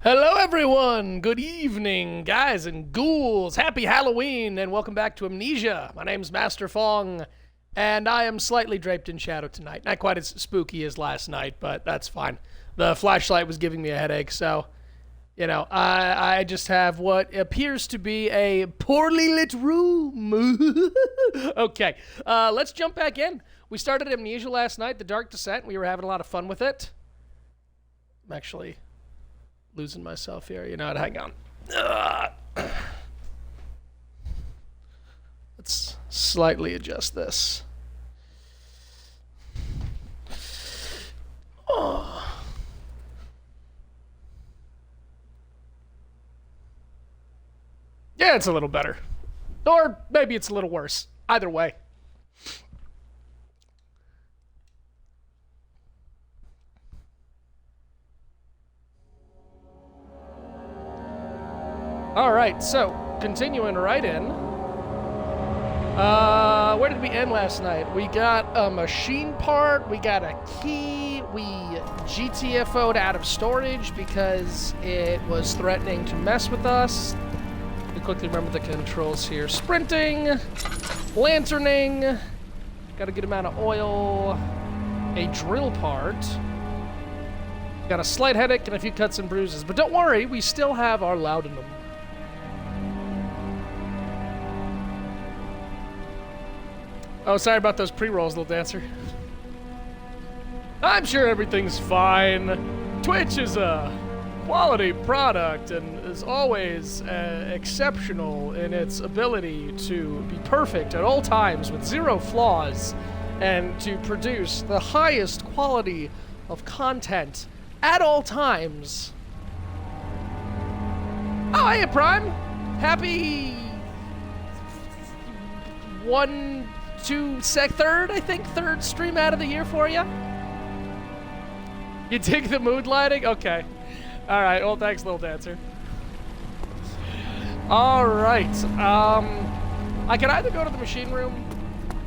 Hello, everyone. Good evening, guys and ghouls. Happy Halloween, and welcome back to Amnesia. My name's Master Fong, and I am slightly draped in shadow tonight. Not quite as spooky as last night, but that's fine. The flashlight was giving me a headache, so, I just have what appears to be a poorly lit room. Okay, let's jump back in. We started Amnesia last night, The Dark Descent. We were having a lot of fun with it. I'm actually losing myself here. You know what? Hang on. Let's slightly adjust this. Oh. Yeah, it's a little better. Or maybe it's a little worse. Either way. Alright, so, continuing right in. Where did we end last night? We got a machine part, we got a key, we GTFO'd out of storage because it was threatening to mess with us. We quickly remember the controls here. Sprinting, lanterning, got a good amount of oil, a drill part. Got a slight headache and a few cuts and bruises, but don't worry, we still have our laudanum. Oh, sorry about those pre-rolls, little dancer. I'm sure everything's fine. Twitch is a quality product and is always exceptional in its ability to be perfect at all times with zero flaws and to produce the highest quality of content at all times. Oh, hey, Prime. Happy third stream out of the year for you. You dig the mood lighting? Okay. All right. Well, thanks, little dancer. All right. I could either go to the machine room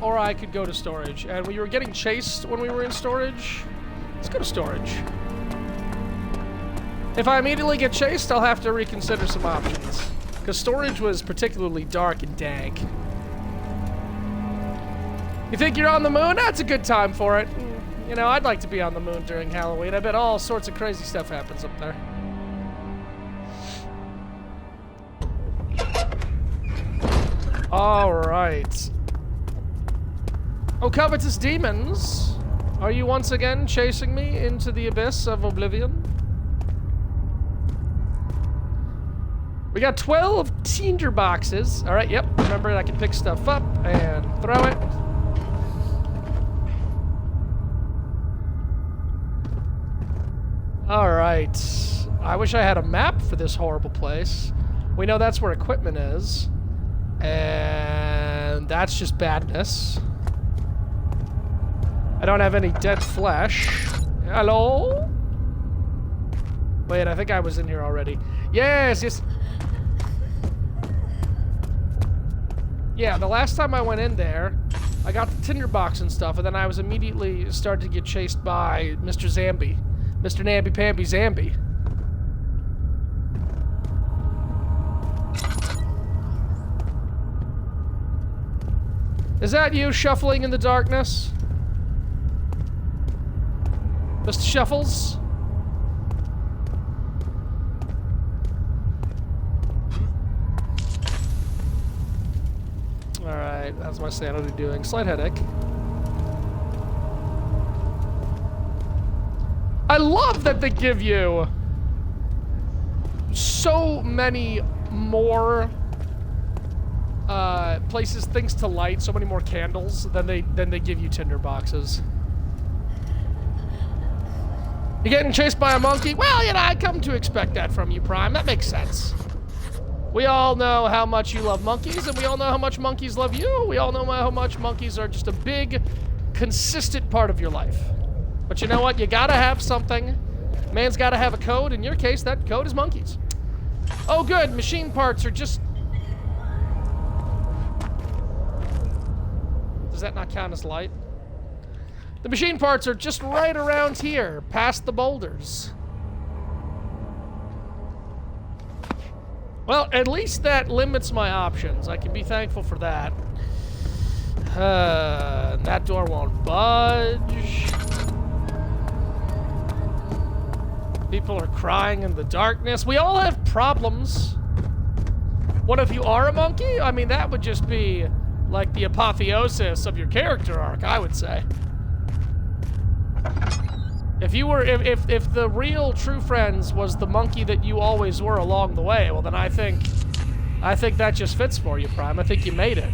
or I could go to storage. And we were getting chased when we were in storage. Let's go to storage. If I immediately get chased, I'll have to reconsider some options. Because storage was particularly dark and dank. You think you're on the moon? That's a good time for it. You know, I'd like to be on the moon during Halloween. I bet all sorts of crazy stuff happens up there. Alright. Oh, covetous demons. Are you once again chasing me into the abyss of oblivion? We got 12 tinder boxes. Alright, yep. Remember, I can pick stuff up and throw it. Alright. I wish I had a map for this horrible place. We know that's where equipment is. And that's just badness. I don't have any dead flesh. Hello? Wait, I think I was in here already. Yes, yes. Yeah, the last time I went in there, I got the tinderbox and stuff, and then I was immediately started to get chased by Mr. Zambi. Mr. Namby-Pamby Zambi. Is that you shuffling in the darkness? Mr. Shuffles? Alright, how's my sanity doing? Slight headache. I love that they give you so many more places, things to light, so many more candles than they give you tinder boxes. You're getting chased by a monkey? Well, you know, I come to expect that from you, Prime. That makes sense. We all know how much you love monkeys, and we all know how much monkeys love you. We all know how much monkeys are just a big, consistent part of your life. But you know what? You gotta have something. Man's gotta have a code. In your case, that code is monkeys. Oh, good. Machine parts are just... Does that not count as light? The machine parts are just right around here, past the boulders. Well, at least that limits my options. I can be thankful for that. That door won't budge. People are crying in the darkness. We all have problems. What if you are a monkey? I mean, that would just be like the apotheosis of your character arc, I would say. If you were, if the real true friends was the monkey that you always were along the way, well then I think that just fits for you, Prime. I think you made it.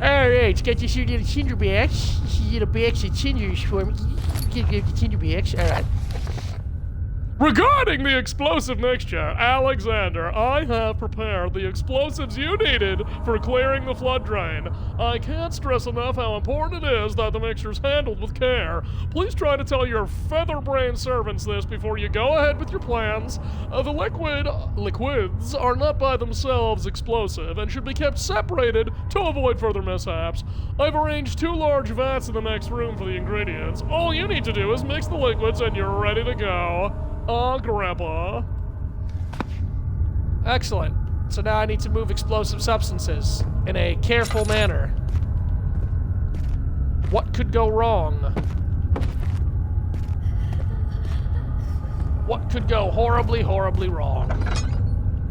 Alright, got your little ginger bags. Little bags of gingers for me. Get the ginger bags. Alright. Regarding the explosive mixture, Alexander, I have prepared the explosives you needed for clearing the flood drain. I can't stress enough how important it is that the mixture is handled with care. Please try to tell your feather-brained servants this before you go ahead with your plans. The liquids are not by themselves explosive and should be kept separated to avoid further mishaps. I've arranged 2 large vats in the next room for the ingredients. All you need to do is mix the liquids and you're ready to go. Grandpa. Excellent. So now I need to move explosive substances in a careful manner. What could go wrong? What could go horribly, horribly wrong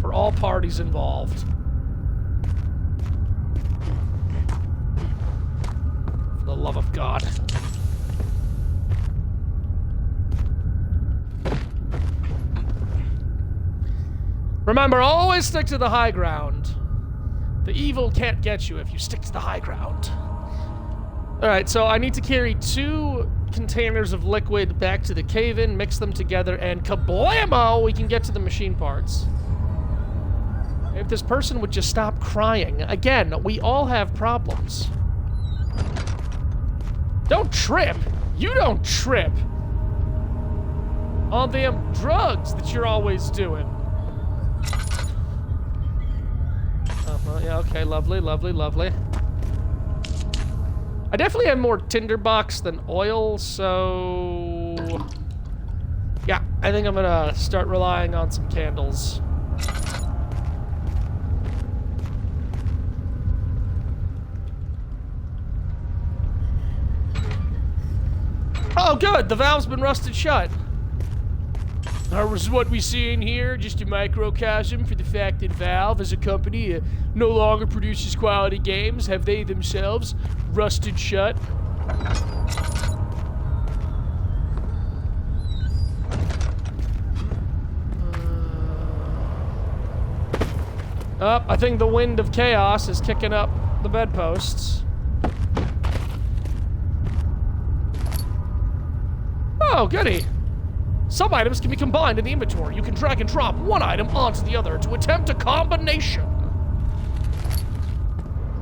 for all parties involved? For the love of God. Remember, always stick to the high ground. The evil can't get you if you stick to the high ground. Alright, so I need to carry 2 containers of liquid back to the cave-in, mix them together, and kablamo, we can get to the machine parts. If this person would just stop crying. Again, we all have problems. Don't trip! You don't trip! On them drugs that you're always doing. Yeah, okay, lovely, lovely, lovely. I definitely have more tinderbox than oil, so... yeah, I think I'm gonna start relying on some candles. Oh, good! The valve's been rusted shut. That was what we see in here, just a microcosm for the fact that Valve, as a company, no longer produces quality games. Have they themselves rusted shut? I think the wind of chaos is kicking up the bedposts. Oh, goody. Some items can be combined in the inventory. You can drag and drop one item onto the other to attempt a combination.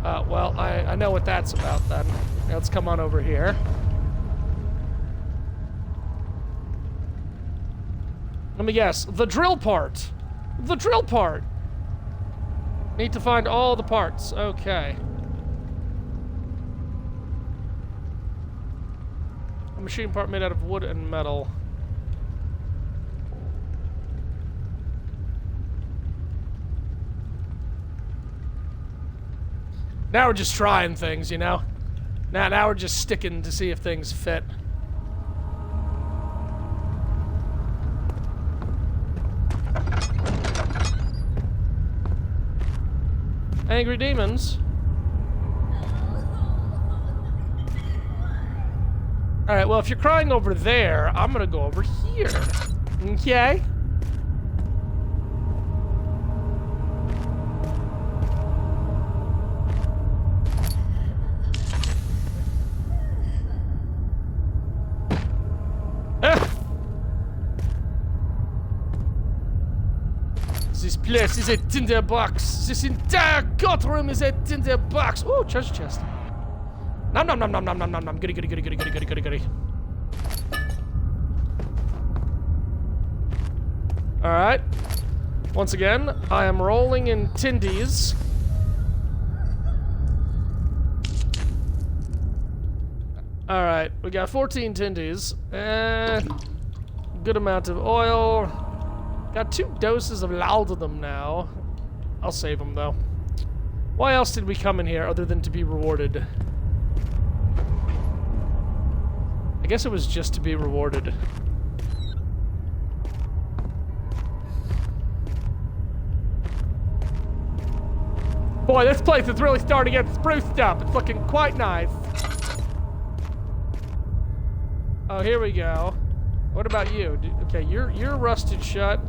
Well, I know what that's about then. Let's come on over here. Let me guess. The drill part. The drill part. Need to find all the parts. Okay. A machine part made out of wood and metal. Now we're just trying things, you know? Now we're just sticking to see if things fit. Angry demons. Alright, well, if you're crying over there, I'm gonna go over here. Okay? This place is a tinderbox. This entire courtroom is a tinderbox. Ooh, treasure chest. Nom nom nom nom nom nom nom nom. Goody goody goody goody goody goody goody goody. Alright. Once again, I am rolling in tindies. Alright, we got 14 tindies. Good amount of oil. Got 2 doses of laudanum now. I'll save them, though. Why else did we come in here other than to be rewarded? I guess it was just to be rewarded. Boy, this place is really starting to get spruced up. It's looking quite nice. Oh, here we go. What about you? Okay, you're rusted shut.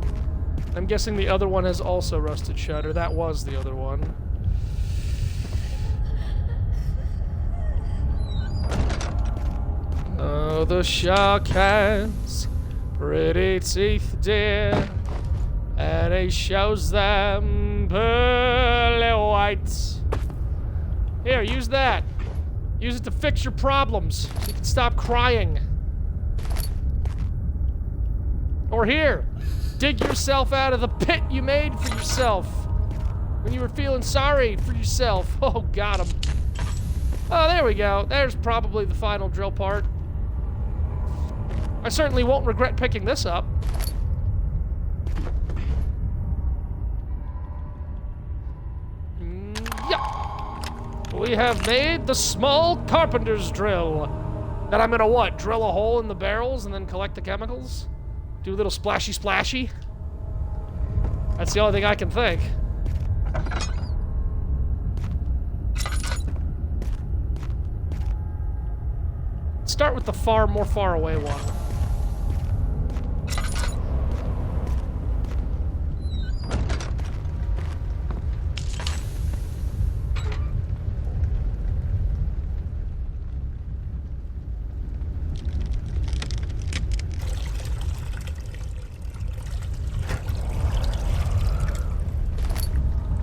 I'm guessing the other one has also rusted shut, or that was the other one. Oh, the shark has pretty teeth, dear, and he shows them pearly white. Here, use that. Use it to fix your problems so you can stop crying. Or here, dig yourself out of the pit you made for yourself when you were feeling sorry for yourself. Oh, got him. Oh, there we go. There's probably the final drill part. I certainly won't regret picking this up. Yeah. We have made the small carpenter's drill. That I'm gonna what? Drill a hole in the barrels and then collect the chemicals? Do a little splashy splashy? That's the only thing I can think. Start with the more far away one.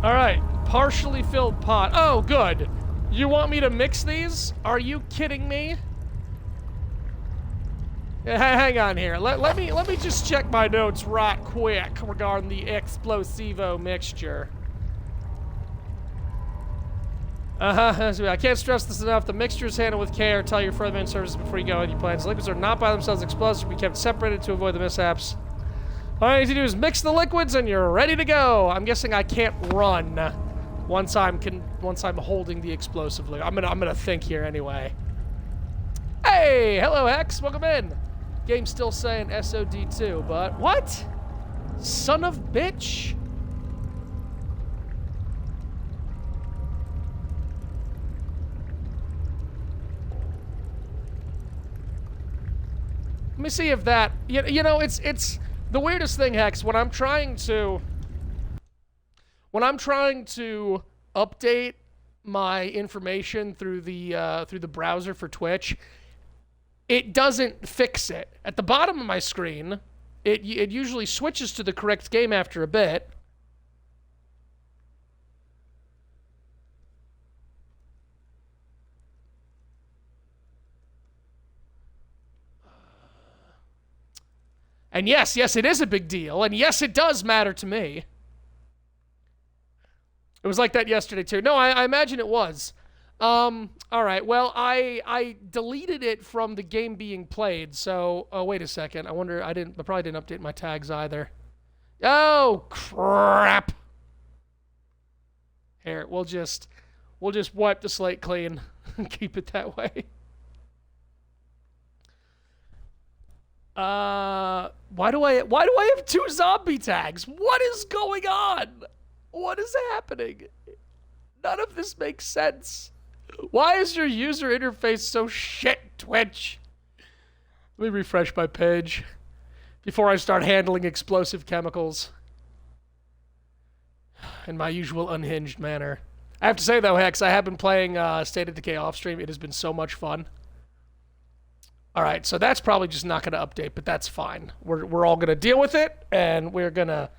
All right, partially filled pot. Oh, good. You want me to mix these? Are you kidding me? Hang on here. Let me just check my notes right quick regarding the explosivo mixture. I can't stress this enough. The mixture is handled with care. Tell your frontman services before you go on your plans. Liquids are not by themselves explosive. Be kept separated to avoid the mishaps. All I need to do is mix the liquids, and you're ready to go. I'm guessing I can't run once I'm holding the explosive liquid. I'm gonna think here anyway. Hey, hello Hex, welcome in. Game's still saying SOD2, but what? Son of bitch. Let me see if that, you know, it's the weirdest thing, Hex, when I'm trying to update my information through the browser for Twitch, it doesn't fix it. At the bottom of my screen, it usually switches to the correct game after a bit. And yes, it is a big deal. And yes, it does matter to me. It was like that yesterday, too. No, I imagine it was. All right. Well, I deleted it from the game being played. So, oh, wait a second. I wonder, I probably didn't update my tags either. Oh, crap. Here, we'll just wipe the slate clean and keep it that way. Why do I have 2 zombie tags? What is going on? What is happening? None of this makes sense. Why is your user interface so shit, Twitch? Let me refresh my page before I start handling explosive chemicals in my usual unhinged manner. I have to say, though, Hex, I have been playing State of Decay off stream. It has been so much fun. All right, so that's probably just not going to update, but that's fine. We're all going to deal with it, and we're gonna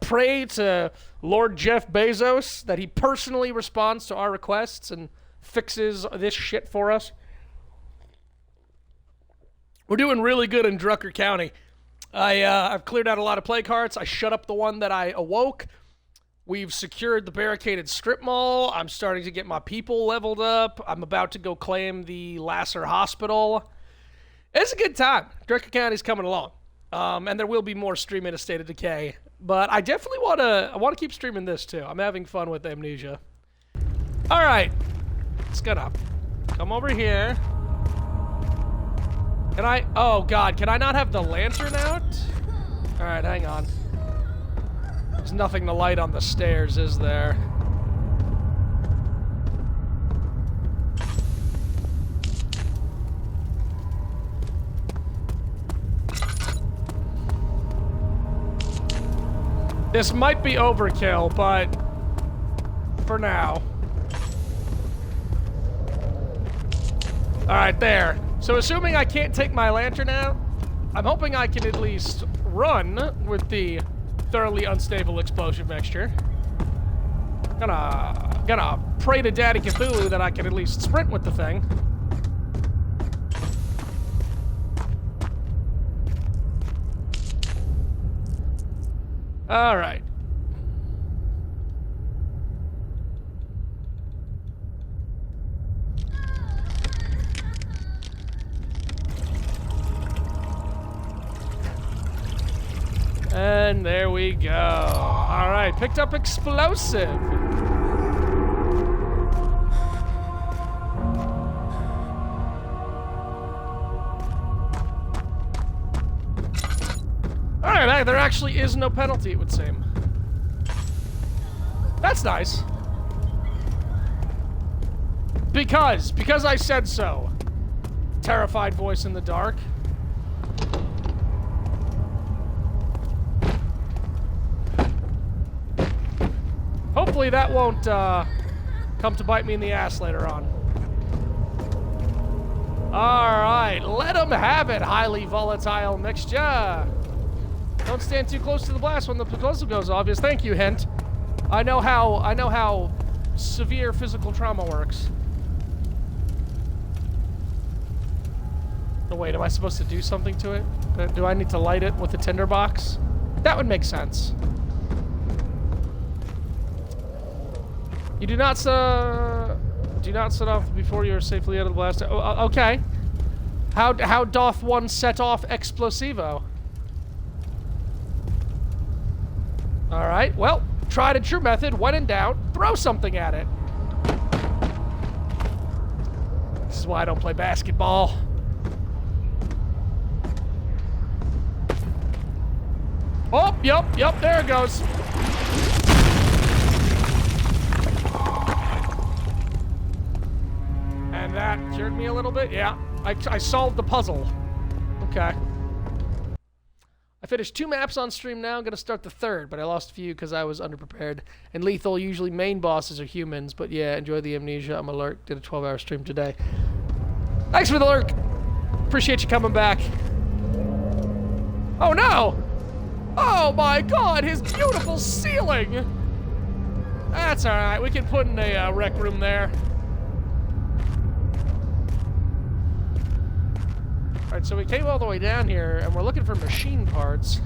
pray to Lord Jeff Bezos that he personally responds to our requests and fixes this shit for us. We're doing really good in Drucker County. I've cleared out a lot of play carts. I shut up the one that I awoke. We've secured the barricaded strip mall. I'm starting to get my people leveled up. I'm about to go claim the Lasser Hospital. It's a good time. Drucker County's coming along. And there will be more stream in A State of Decay. But I definitely want to keep streaming this too. I'm having fun with Amnesia. All right, let's get up. Come over here. Can I? Oh God, can I not have the lantern out? All right, hang on. There's nothing to light on the stairs, is there? This might be overkill, but for now. All right, there. So assuming I can't take my lantern out, I'm hoping I can at least run with the thoroughly unstable explosive mixture. Gonna pray to Daddy Cthulhu that I can at least sprint with the thing. All right. And there we go. All right, picked up explosive. All right, there actually is no penalty, it would seem. That's nice. Because I said so. Terrified voice in the dark. Hopefully that won't come to bite me in the ass later on. Alright, let them have it, highly volatile mixture. Don't stand too close to the blast when the explosive goes off. Yes, thank you, hint. I know how severe physical trauma works. Oh, wait, am I supposed to do something to it? Do I need to light it with a tinderbox? That would make sense. You do not set off before you are safely out of the blast. Oh, okay. How doth one set off explosivo? All right. Well, tried and true method. When in doubt, throw something at it. This is why I don't play basketball. Oh, yep. There it goes. And that cured me a little bit. Yeah, I solved the puzzle. Okay. I finished 2 maps on stream now. I'm going to start the 3rd, but I lost a few because I was underprepared. And lethal, usually main bosses are humans. But yeah, enjoy the Amnesia. I'm alert. Did a 12-hour stream today. Thanks for the lurk. Appreciate you coming back. Oh, no. Oh, my God. His beautiful ceiling. That's all right. We can put in a rec room there. Alright, so we came all the way down here, and we're looking for machine parts.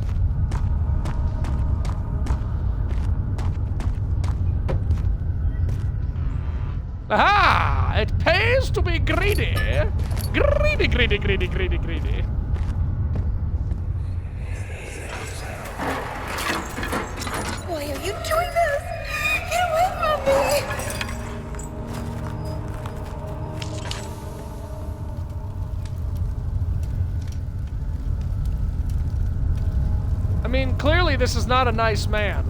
Aha! It pays to be greedy! Greedy. Why are you doing this? Get away from me! I mean, clearly this is not a nice man.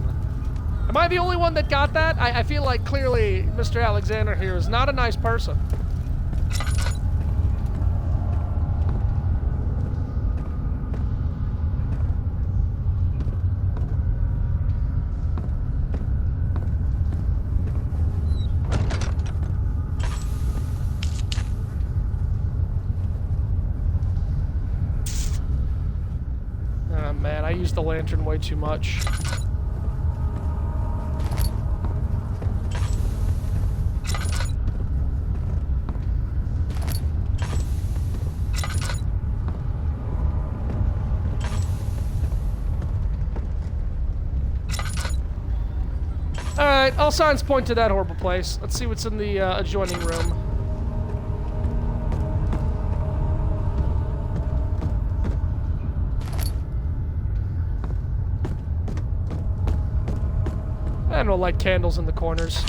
Am I the only one that got that? I feel like clearly Mr. Alexander here is not a nice person. Oh man, I used the lantern way too much. Alright, all signs point to that horrible place. Let's see what's in the adjoining room. to light candles in the corners.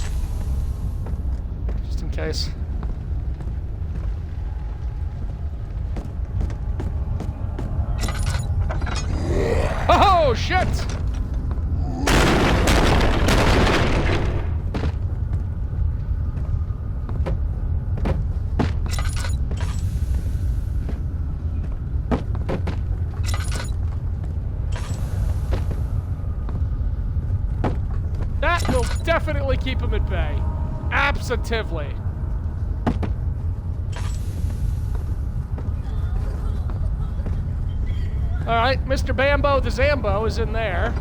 Just in case. Oh, shit! That will definitely keep him at bay. Absolutely. Alright, Mr. Bambo the Zambo is in there.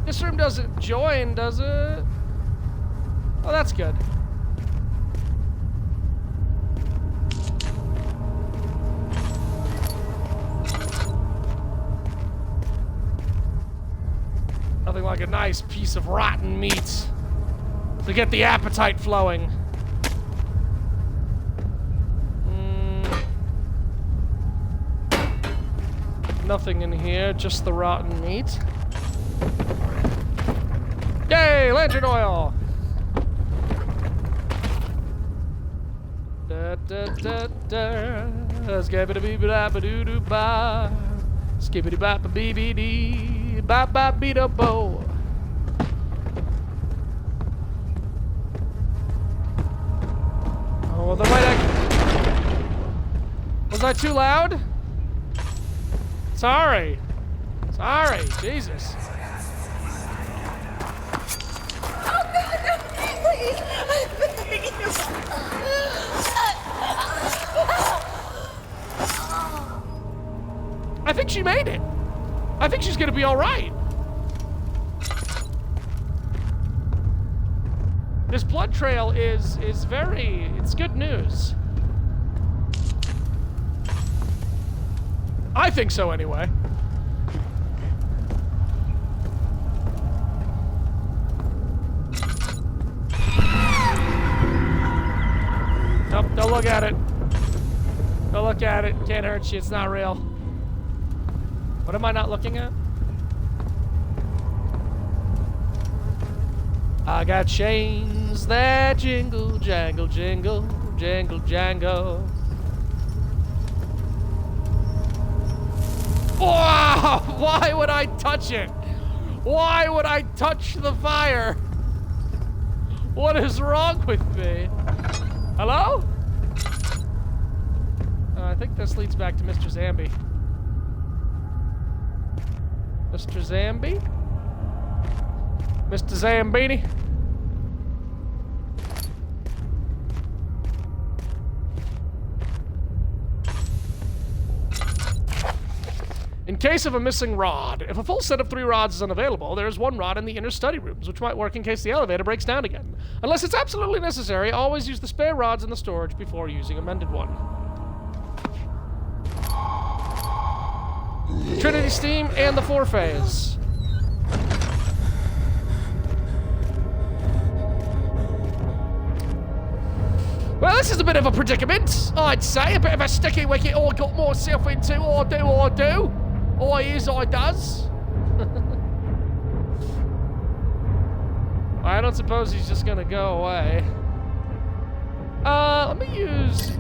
This room doesn't join, does it? Oh, that's good. Nothing like a nice piece of rotten meat to get the appetite flowing. Nothing in here, just the rotten meat. Yay, lantern oil! Da da da da. Skibbity-bee-ba-ba-doo-doo-ba. Skibbity-bop-a-bee-bee-dee. Bop-bop-bee-da-bo. Oh, the right. Was I too loud? Sorry. Sorry, Jesus. Oh, God, no, please. I beg you. I think she made it. I think she's gonna be all right. This blood trail is it's good news. I think so anyway. Nope, don't look at it. Don't look at it. Can't hurt you. It's not real. What am I not looking at? I got chains that jingle, jangle, jingle, jangle, jangle. Wow! Why would I touch it? Why would I touch the fire? What is wrong with me? Hello? I think this leads back to Mr. Zambi. Mr. Zambi? Mr. Zambini? In case of a missing rod, if a full set of 3 rods is unavailable, there is 1 rod in the inner study rooms, which might work in case the elevator breaks down again. Unless it's absolutely necessary, always use the spare rods in the storage before using a mended one. Trinity Steam and the 4-phase. Well, this is a bit of a predicament, I'd say. A bit of a sticky wicket I got myself into. I do. I is, I does. I don't suppose he's just gonna go away. Let me use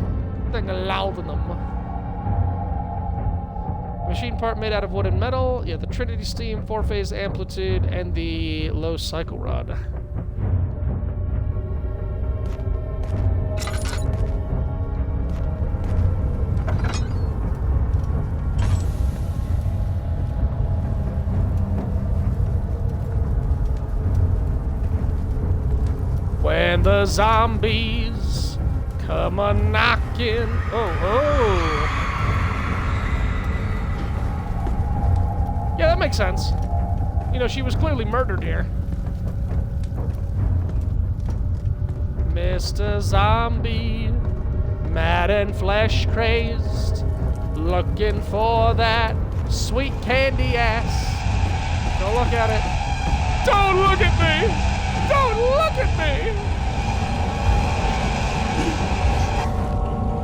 thing laudanum. Machine part made out of wood and metal. Yeah, the Trinity Steam, 4-phase amplitude, and the low cycle rod. When the zombies come a knocking. Oh. Yeah, that makes sense. You know, she was clearly murdered here. Mr. Zombie, mad and flesh crazed, looking for that sweet candy ass. Don't look at it. Don't look at me! Don't look at me!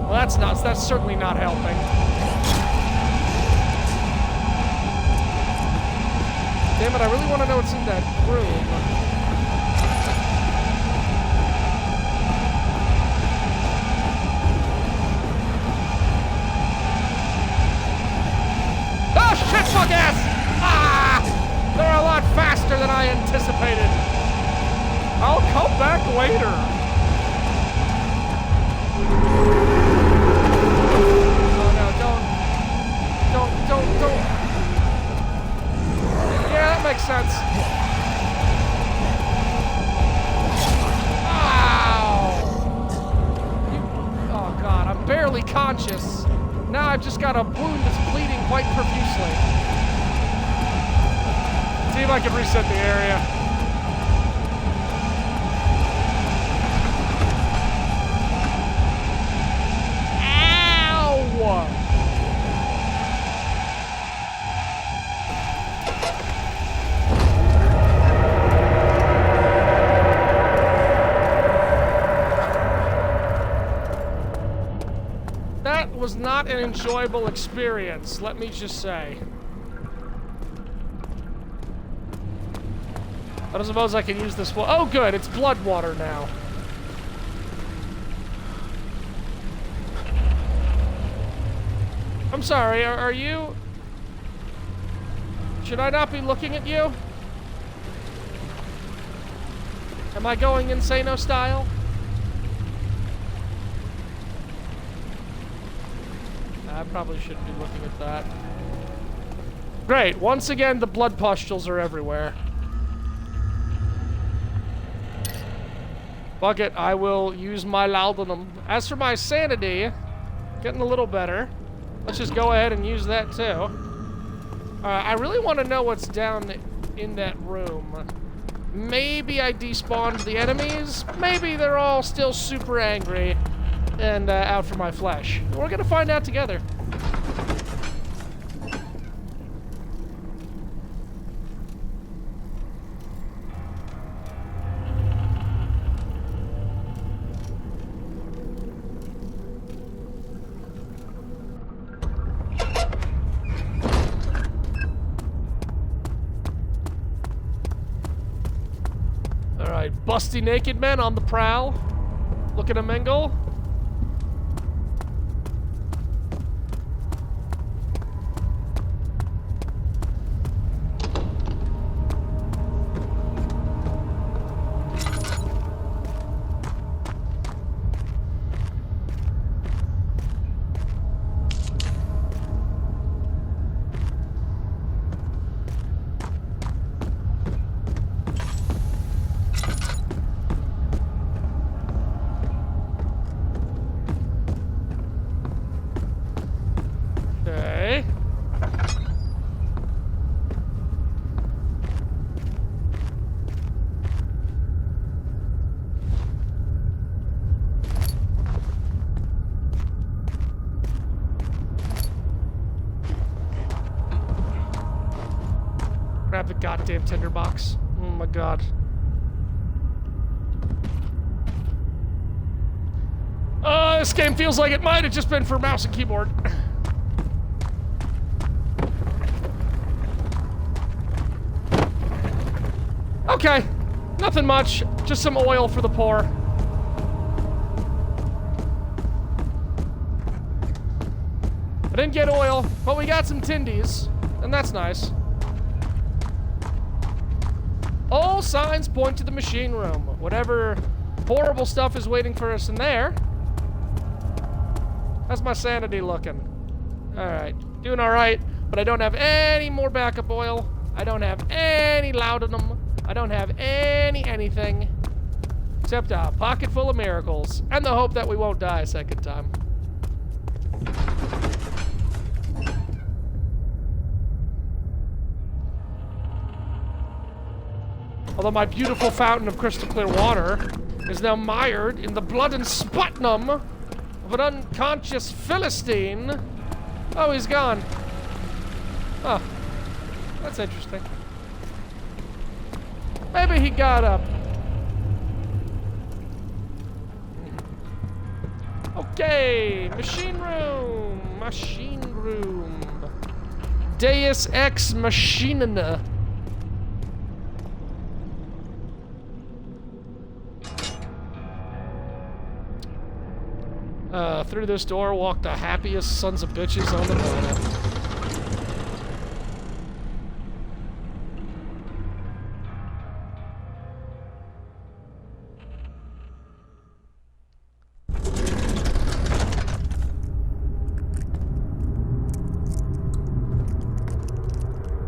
Well, that's nuts. That's certainly not helping. Damn it, I really want to know what's in that room. unconscious. Now I've just got a wound that's bleeding quite profusely. See if I can reset the area. Ow! That was not an enjoyable experience, let me just say. I don't suppose I can use this one. Oh, good, it's blood water now. I'm sorry, are you... Should I not be looking at you? Am I going Insano style? I probably shouldn't be looking at that. Great, once again, the blood pustules are everywhere. Fuck it, I will use my laudanum. As for my sanity, getting a little better. Let's just go ahead and use that too. I really want to know what's down in that room. Maybe I despawned the enemies. Maybe they're all still super angry and out for my flesh. We're gonna find out together. Busty naked men on the prowl. Looking to mingle. Grab the goddamn tinderbox. Oh my god. This game feels like it might have just been for mouse and keyboard. Okay, nothing much. Just some oil for the poor. I didn't get oil, but we got some tindies, and that's nice. All signs point to the machine room. Whatever horrible stuff is waiting for us in there. How's my sanity looking? Alright, doing alright, but I don't have any more backup oil. I don't have any laudanum. I don't have anything. Except a pocket full of miracles. And the hope that we won't die a second time. Although my beautiful fountain of crystal clear water is now mired in the blood and sputum of an unconscious Philistine. Oh, he's gone. Oh, that's interesting. Maybe he got up. Okay, machine room. Machine room. Deus Ex Machina. Through this door walk the happiest sons of bitches on the planet.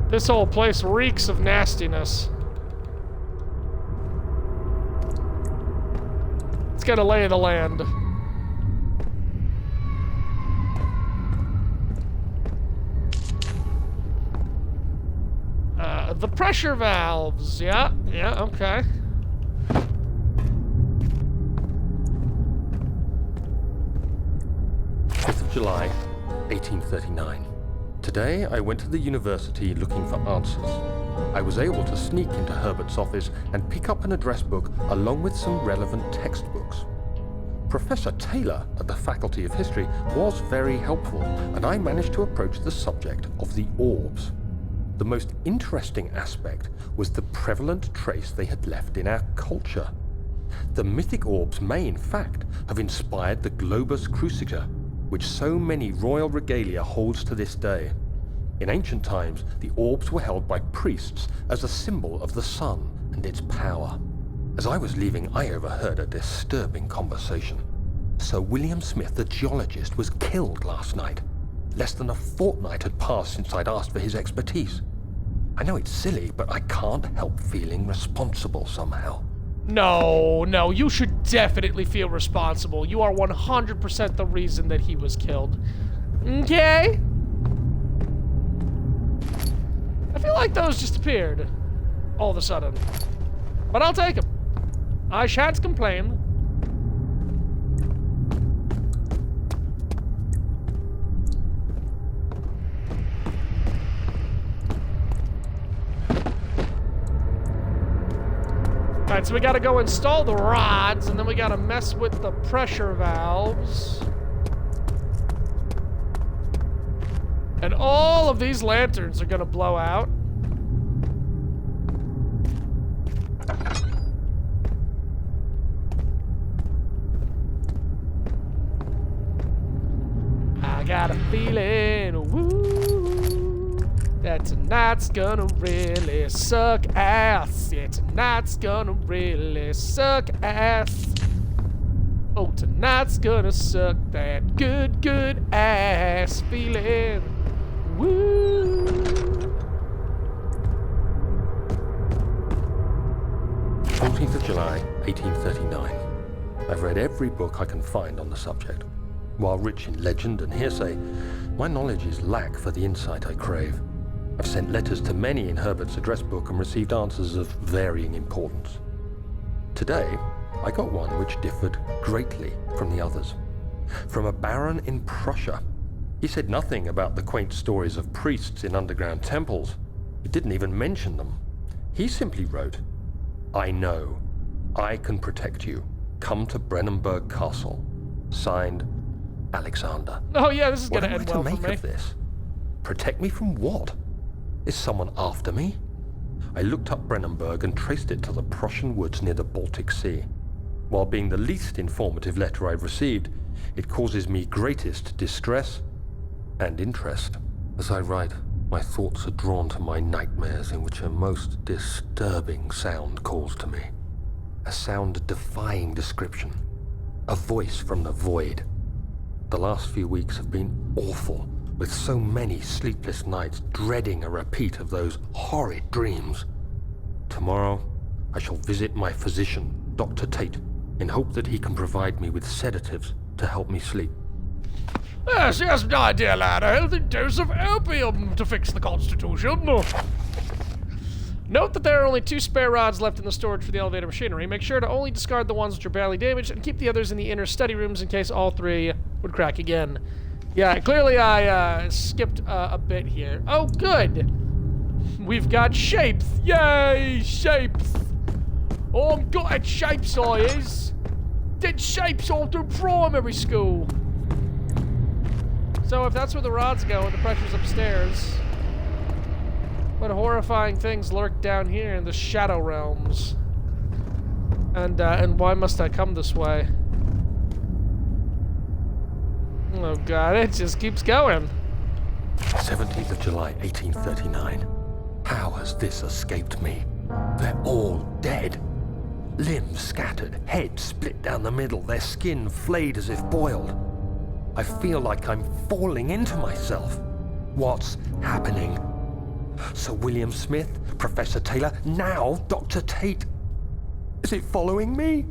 This whole place reeks of nastiness. Let's get a lay of the land. The pressure valves. Yeah, okay. July 1839. Today, I went to the university looking for answers. I was able to sneak into Herbert's office and pick up an address book along with some relevant textbooks. Professor Taylor at the Faculty of History was very helpful, and I managed to approach the subject of the orbs. The most interesting aspect was the prevalent trace they had left in our culture. The mythic orbs may, in fact, have inspired the globus cruciger, which so many royal regalia holds to this day. In ancient times, the orbs were held by priests as a symbol of the sun and its power. As I was leaving, I overheard a disturbing conversation. Sir William Smith, the geologist, was killed last night. Less than a fortnight had passed since I'd asked for his expertise. I know it's silly, but I can't help feeling responsible somehow. No, you should definitely feel responsible. You are 100% the reason that he was killed. Okay? I feel like those just appeared all of a sudden. But I'll take them. I shan't complain. Alright, so we gotta go install the rods, and then we gotta mess with the pressure valves. And all of these lanterns are gonna blow out. I got a feeling, woo, that tonight's gonna really suck ass. Yeah, tonight's gonna really suck ass. Oh, tonight's gonna suck that good ass feeling. Woo. 14th of July, 1839. I've read every book I can find on the subject. While rich in legend and hearsay, my knowledge is lack for the insight I crave. I've sent letters to many in Herbert's address book and received answers of varying importance. Today, I got one which differed greatly from the others. From a baron in Prussia. He said nothing about the quaint stories of priests in underground temples. He didn't even mention them. He simply wrote, "I know. I can protect you. Come to Brennenburg Castle. Signed, Alexander." Oh yeah, this is What gonna am I end to well for make me. of this? Protect me from what? Is someone after me? I looked up Brennenburg and traced it to the Prussian woods near the Baltic Sea. While being the least informative letter I've received, it causes me greatest distress and interest. As I write, my thoughts are drawn to my nightmares in which a most disturbing sound calls to me. A sound defying description. A voice from the void. The last few weeks have been awful, with so many sleepless nights dreading a repeat of those horrid dreams. Tomorrow, I shall visit my physician, Dr. Tate, in hope that he can provide me with sedatives to help me sleep. Yes, my dear lad, a healthy dose of opium to fix the constitution. Note that there are only 2 spare rods left in the storage for the elevator machinery. Make sure to only discard the ones which are badly damaged and keep the others in the inner study rooms in case all 3 would crack again. Yeah, clearly I skipped a bit here. Oh, good. We've got shapes. Yay, shapes. Oh, I'm good at shapes, I is. Did shapes all through primary school. So if that's where the rods go and the pressure's upstairs, what horrifying things lurk down here in the shadow realms? And why must I come this way? Oh god, it just keeps going. 17th of July, 1839. How has this escaped me? They're all dead. Limbs scattered, heads split down the middle, their skin flayed as if boiled. I feel like I'm falling into myself. What's happening? Sir William Smith, Professor Taylor, now Dr. Tate. Is it following me?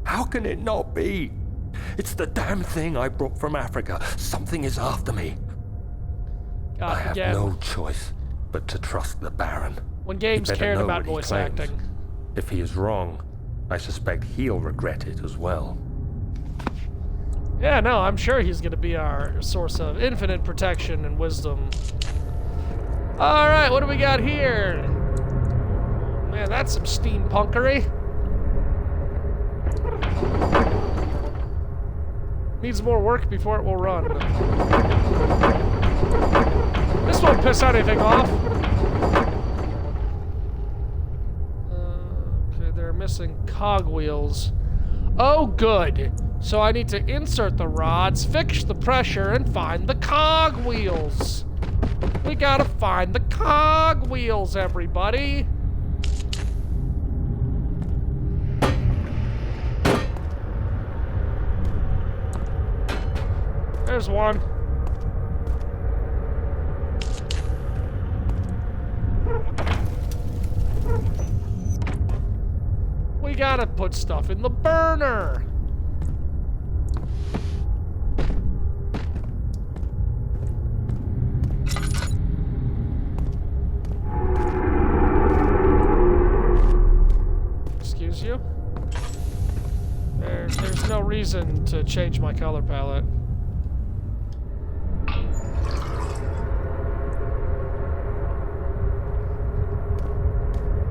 How can it not be? It's the damn thing I brought from Africa. Something is after me. I have no choice but to trust the Baron. When games He'd better cared know about what he voice claims. acting. If he is wrong, I suspect he'll regret it as well. Yeah, no, I'm sure he's gonna be our source of infinite protection and wisdom. Alright, what do we got here? Man, that's some steampunkery. Needs more work before it will run. This won't piss anything off. Okay, they're missing cogwheels. Oh, good. So I need to insert the rods, fix the pressure, and find the cogwheels. We gotta find the cogwheels, everybody. There's one. We gotta put stuff in the burner. Excuse you? There's no reason to change my color palette.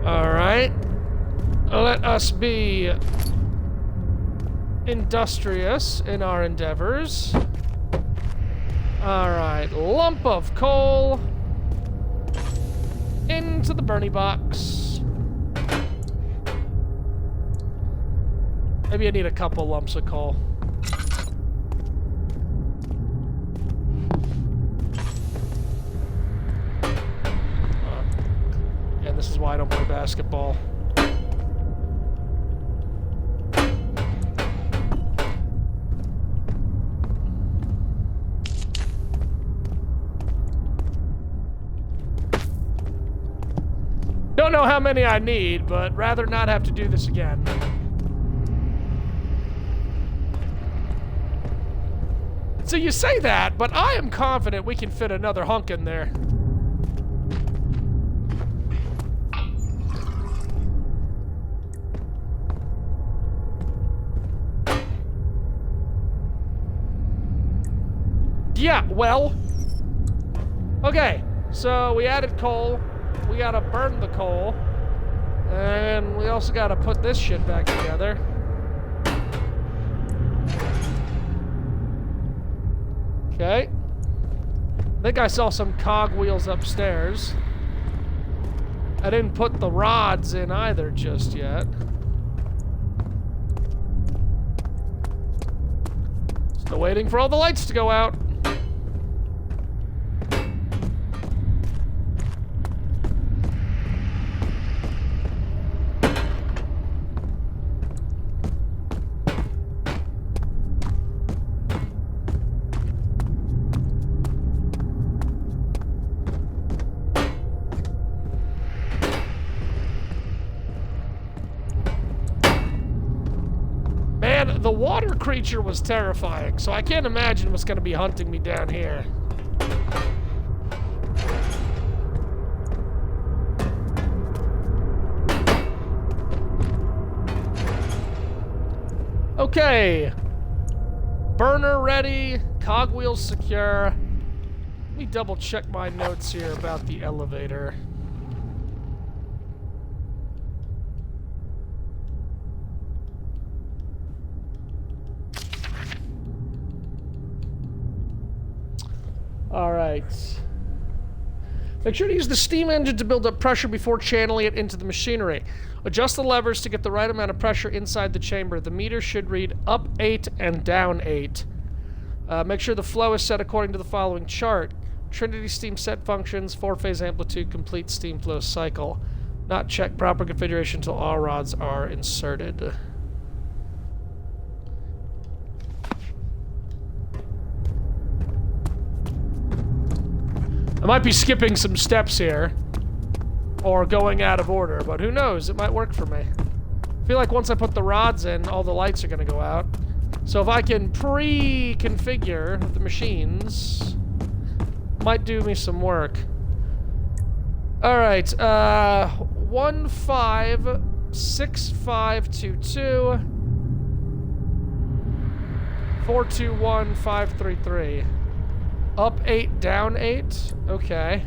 Alright. Let us be industrious in our endeavors. Alright, lump of coal into the Bernie box. Maybe I need a couple lumps of coal. And this is why I don't play basketball. Don't know how many I need, but rather not have to do this again. So you say that, but I am confident we can fit another hunk in there. Yeah, well. Okay, so we added coal. We gotta burn the coal. And we also gotta put this shit back together. Okay. I think I saw some cogwheels upstairs. I didn't put the rods in either just yet. Still waiting for all the lights to go out. Man, the water creature was terrifying, so I can't imagine what's gonna be hunting me down here. Okay. Burner ready, cogwheels secure. Let me double check my notes here about the elevator. All right. Make sure to use the steam engine to build up pressure before channeling it into the machinery. Adjust the levers to get the right amount of pressure inside the chamber. The meter should read up 8 and down 8. Make sure the flow is set according to the following chart. Trinity steam set functions, 4-phase amplitude, complete steam flow cycle. Not check proper configuration until all rods are inserted. I might be skipping some steps here, or going out of order, but who knows? It might work for me. I feel like once I put the rods in, all the lights are going to go out. So if I can pre-configure the machines, might do me some work. All right, 156522 421533. Up 8, down 8. Okay.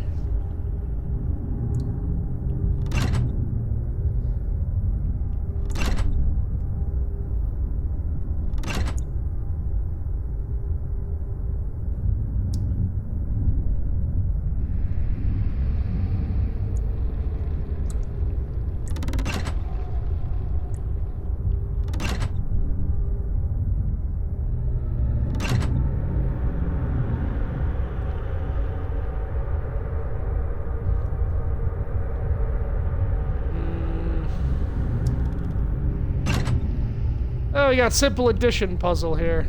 Oh, we got simple addition puzzle here.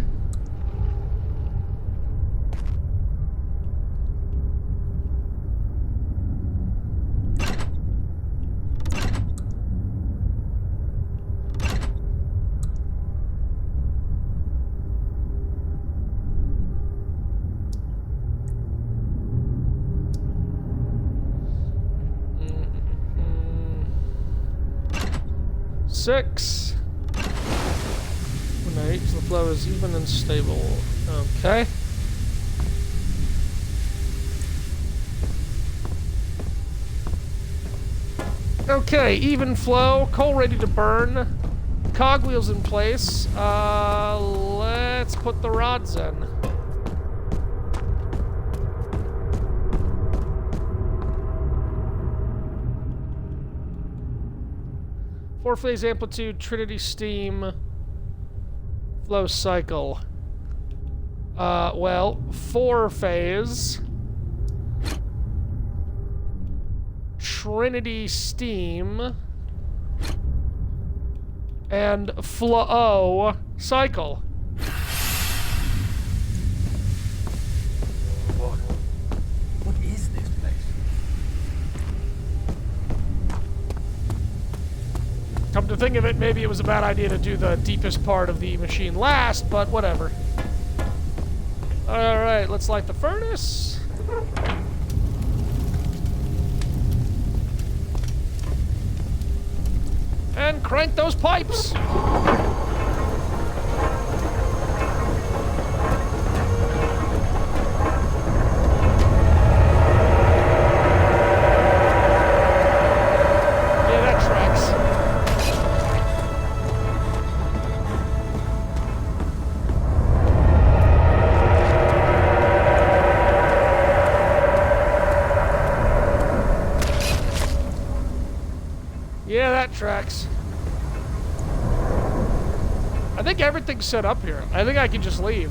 Six. When I reach the flow is even and stable. Okay. Okay, even flow, coal ready to burn, cogwheels in place. Let's put the rods in. Four-phase amplitude, Trinity steam, flow cycle. Well, four-phase, Trinity steam, and flow cycle. What is this place? Come to think of it, maybe it was a bad idea to do the deepest part of the machine last, but whatever. Alright, let's light the furnace. And crank those pipes. Yeah, that tracks. Yeah, that tracks. I think everything's set up here. I think I can just leave.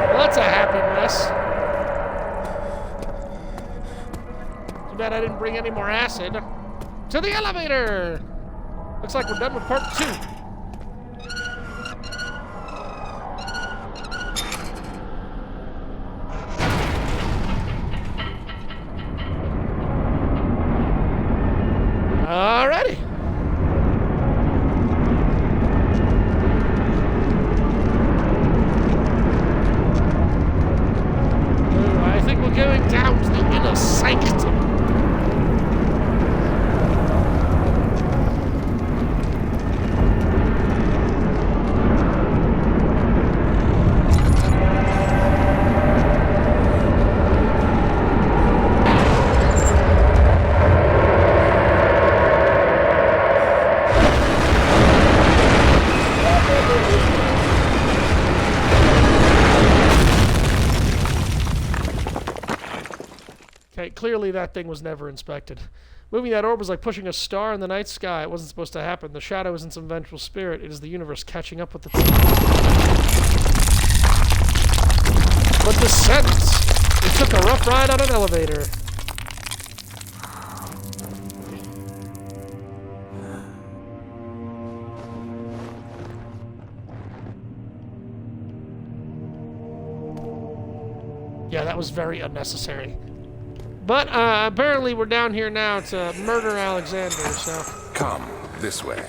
Well, that's a happy mess. Too bad I didn't bring any more acid. To the elevator! Looks like we're done with part 2. Alrighty. Ooh, I think we're going down to the inner sanctum. Okay, clearly that thing was never inspected. Moving that orb was like pushing a star in the night sky. It wasn't supposed to happen. The shadow isn't some vengeful spirit. It is the universe catching up with itself. But descent! We took a rough ride on an elevator. Yeah, that was very unnecessary. But apparently we're down here now to murder Alexander, so... Come, this way.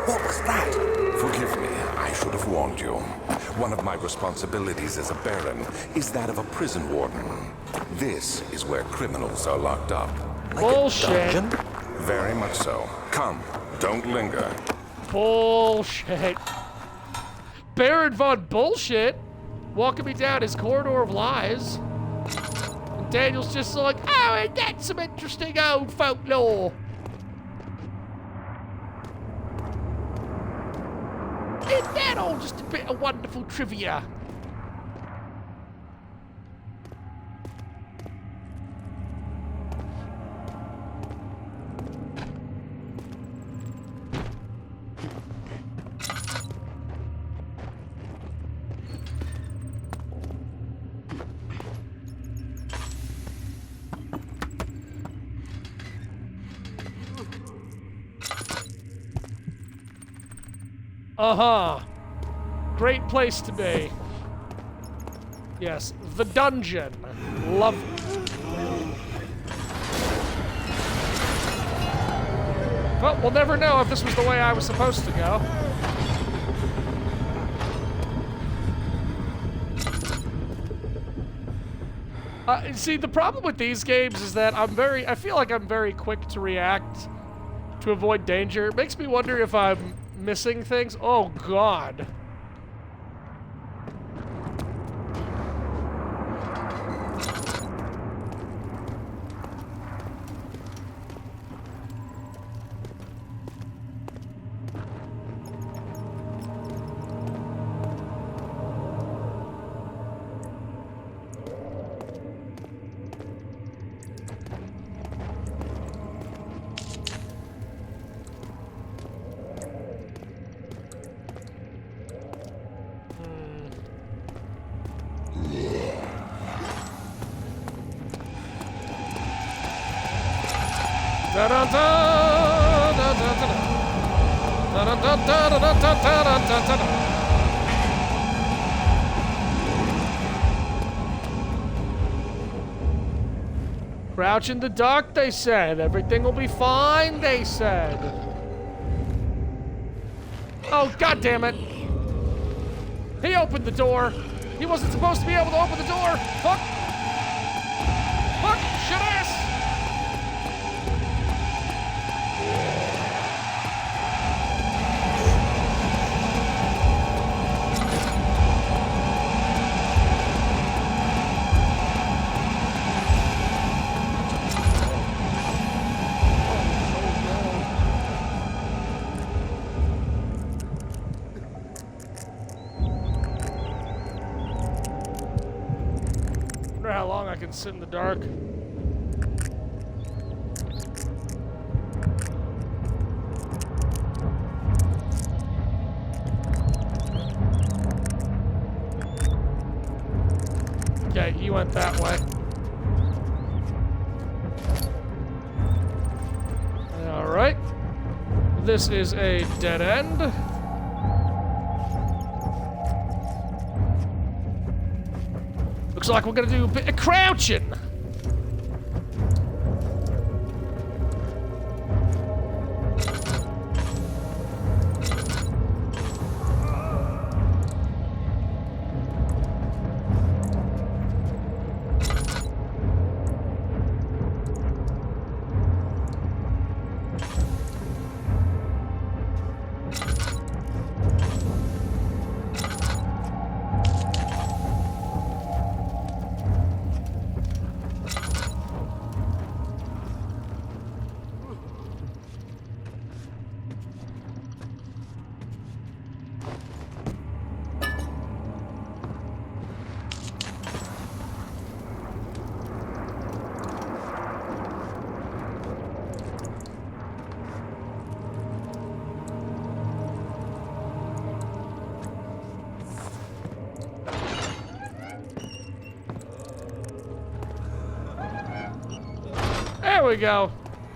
What was that? Forgive me, I should have warned you. One of my responsibilities as a baron is that of a prison warden. This is where criminals are locked up. Like Bullshit. a dungeon? Very much so. Come, don't linger. Bullshit. Baron von Bullshit walking me down his corridor of lies. And Daniel's just like, oh, ain't that some interesting old folklore? Isn't that all just a bit of wonderful trivia? Uh-huh. Great place to be. Yes, the dungeon. Love it. Well, we'll never know if this was the way I was supposed to go. See, the problem with these games is that I feel like I'm very quick to react to avoid danger. It makes me wonder if I'm missing things. Oh, God. Crouch in the dark, they said. Everything will be fine, they said. Oh, God damn it. He opened the door. He wasn't supposed to be able to open the door. Fuck. Fuck. Shit ass. How long I can sit in the dark. Okay, you went that way. All right. This is a dead end. Looks like we're gonna do a bit of crouching. There we go.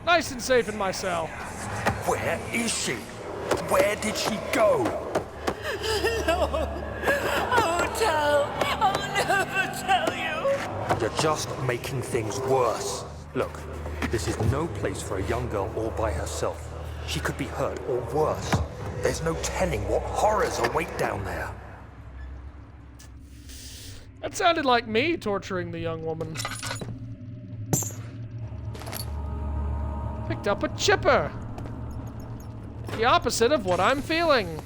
Nice and safe in my cell. Where is she? Where did she go? No. I won't tell. I'll never tell you. You're just making things worse. Look, this is no place for a young girl all by herself. She could be hurt, or worse. There's no telling what horrors await down there. That sounded like me torturing the young woman. Picked up a chipper. The opposite of what I'm feeling.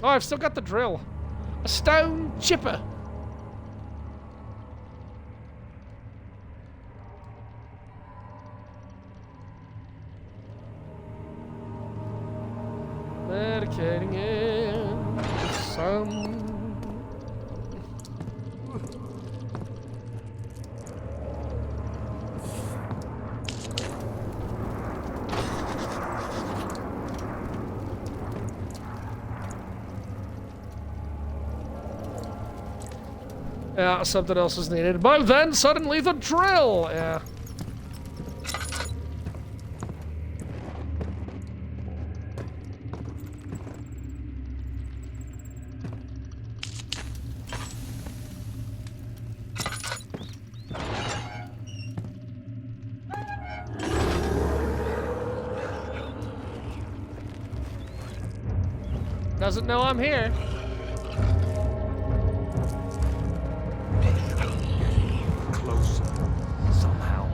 Oh, I've still got the drill. A stone chipper. Medicating in with some. Yeah, something else is needed. But then suddenly the drill! Yeah. Doesn't know I'm here. Closer, somehow.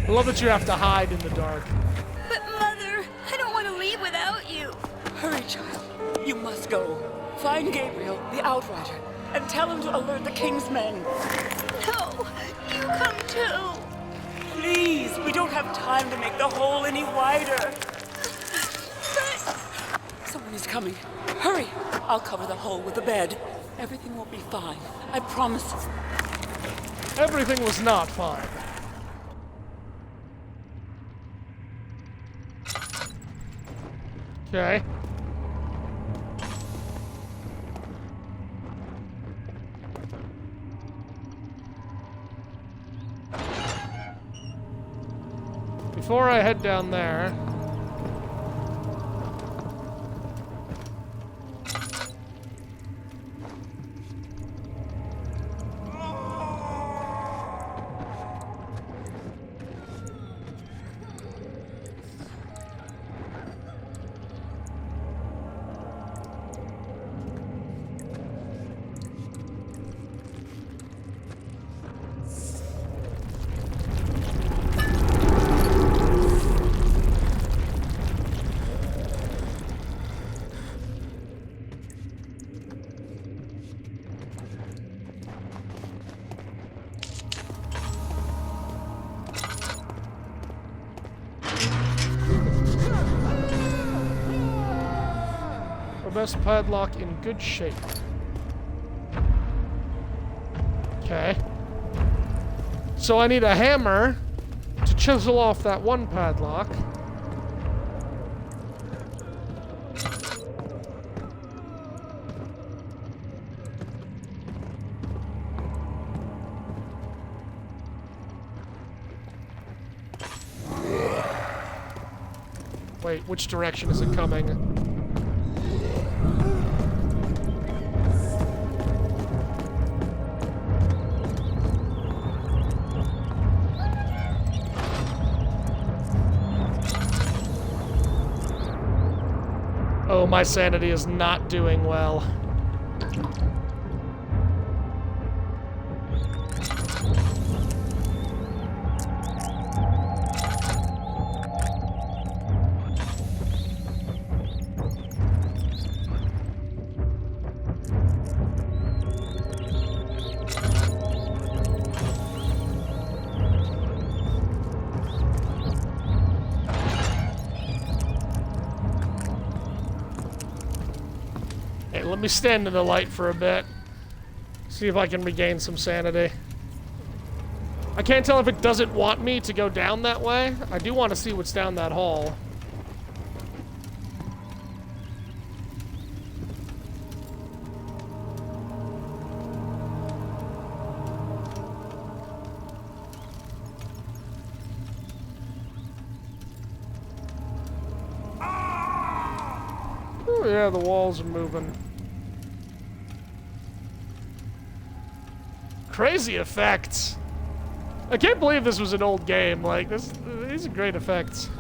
I love that you have to hide in the dark. But Mother, I don't want to leave without you. Hurry, child. You must go. Find Gabriel, the Outrider, and tell him to alert the King's men. No, you come too. Please, we don't have time to make the hole any wider. Someone is coming. Hurry. I'll cover the hole with the bed. Everything will be fine. I promise. Everything was not fine. Okay. Before I head down there, best padlock in good shape. Okay. So I need a hammer to chisel off that one padlock. Wait, which direction is it coming? Oh, my sanity is not doing well. let me stand in the light for a bit. See if I can regain some sanity. I can't tell if it doesn't want me to go down that way. I do want to see what's down that hall. Oh yeah, the walls are moving. Crazy effects. I can't believe this was an old game. Like, these are great effects.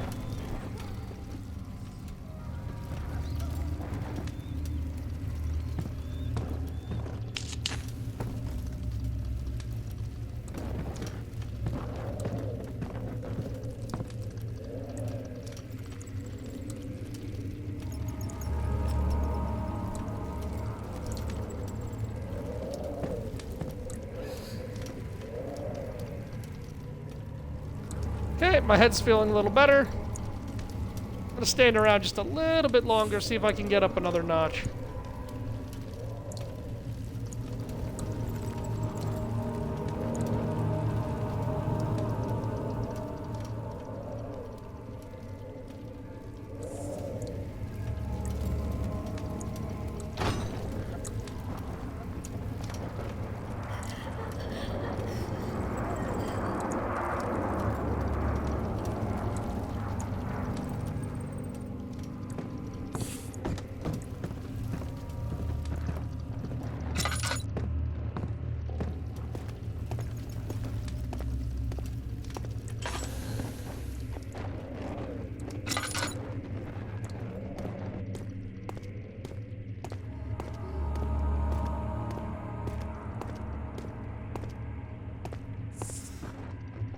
Okay, my head's feeling a little better. I'm gonna stand around just a little bit longer, see if I can get up another notch.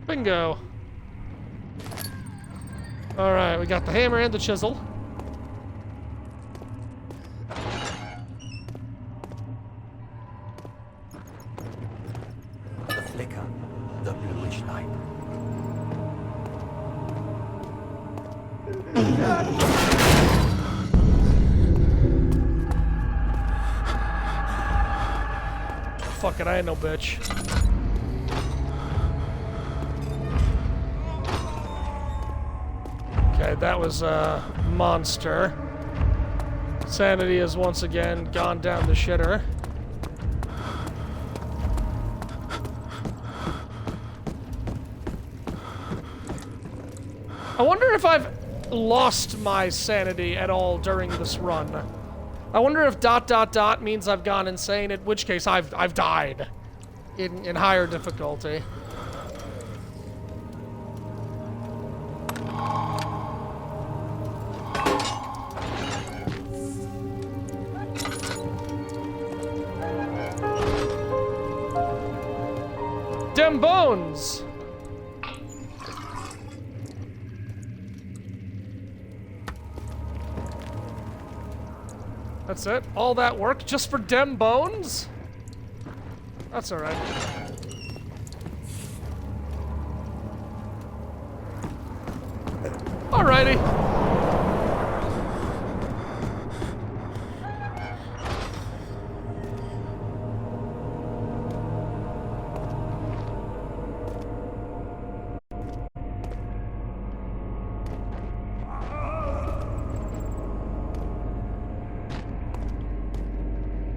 Bingo. Alright, we got the hammer and the chisel. The flicker, the bluish light. Fuck it, I ain't no bitch. Okay, that was a monster. Sanity has once again gone down the shitter. I wonder if I've lost my sanity at all during this run. I wonder if ... means I've gone insane, in which case I've died in higher difficulty. Dem bones! That's it? All that work just for dem bones? That's alright. Alrighty.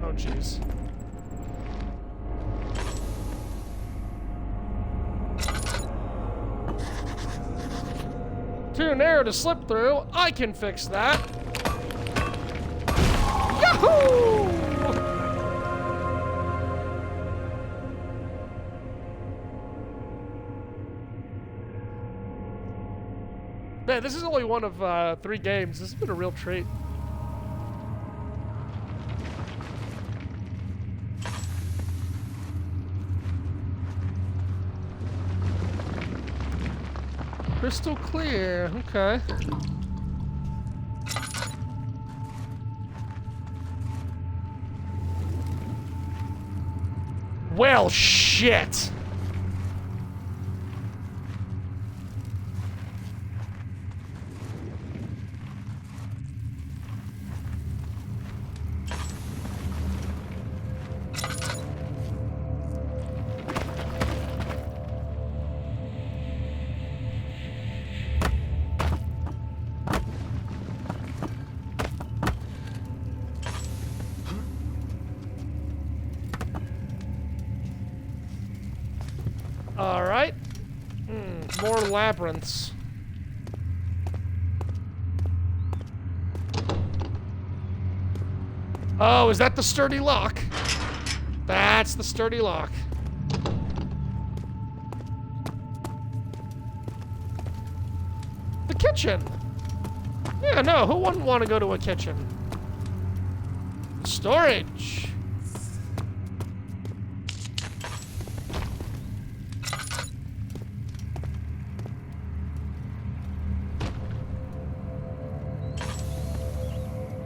Oh, jeez. Too narrow to slip through. I can fix that. Yahoo! Man, this is only one of 3 games. This has been a real treat. Crystal clear, okay. Well, shit. More labyrinths. Oh, is that the sturdy lock? That's the sturdy lock. The kitchen. Yeah, no, who wouldn't want to go to a kitchen? Storage.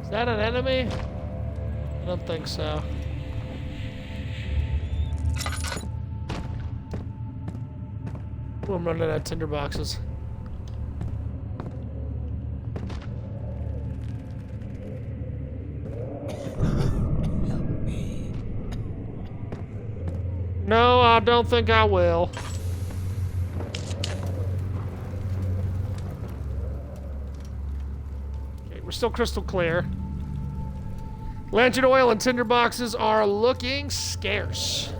Is that an enemy? I don't think so. Oh, I'm running out of tinder boxes. No, I don't think I will. Okay, we're still crystal clear. Lantern oil and tinder boxes are looking scarce.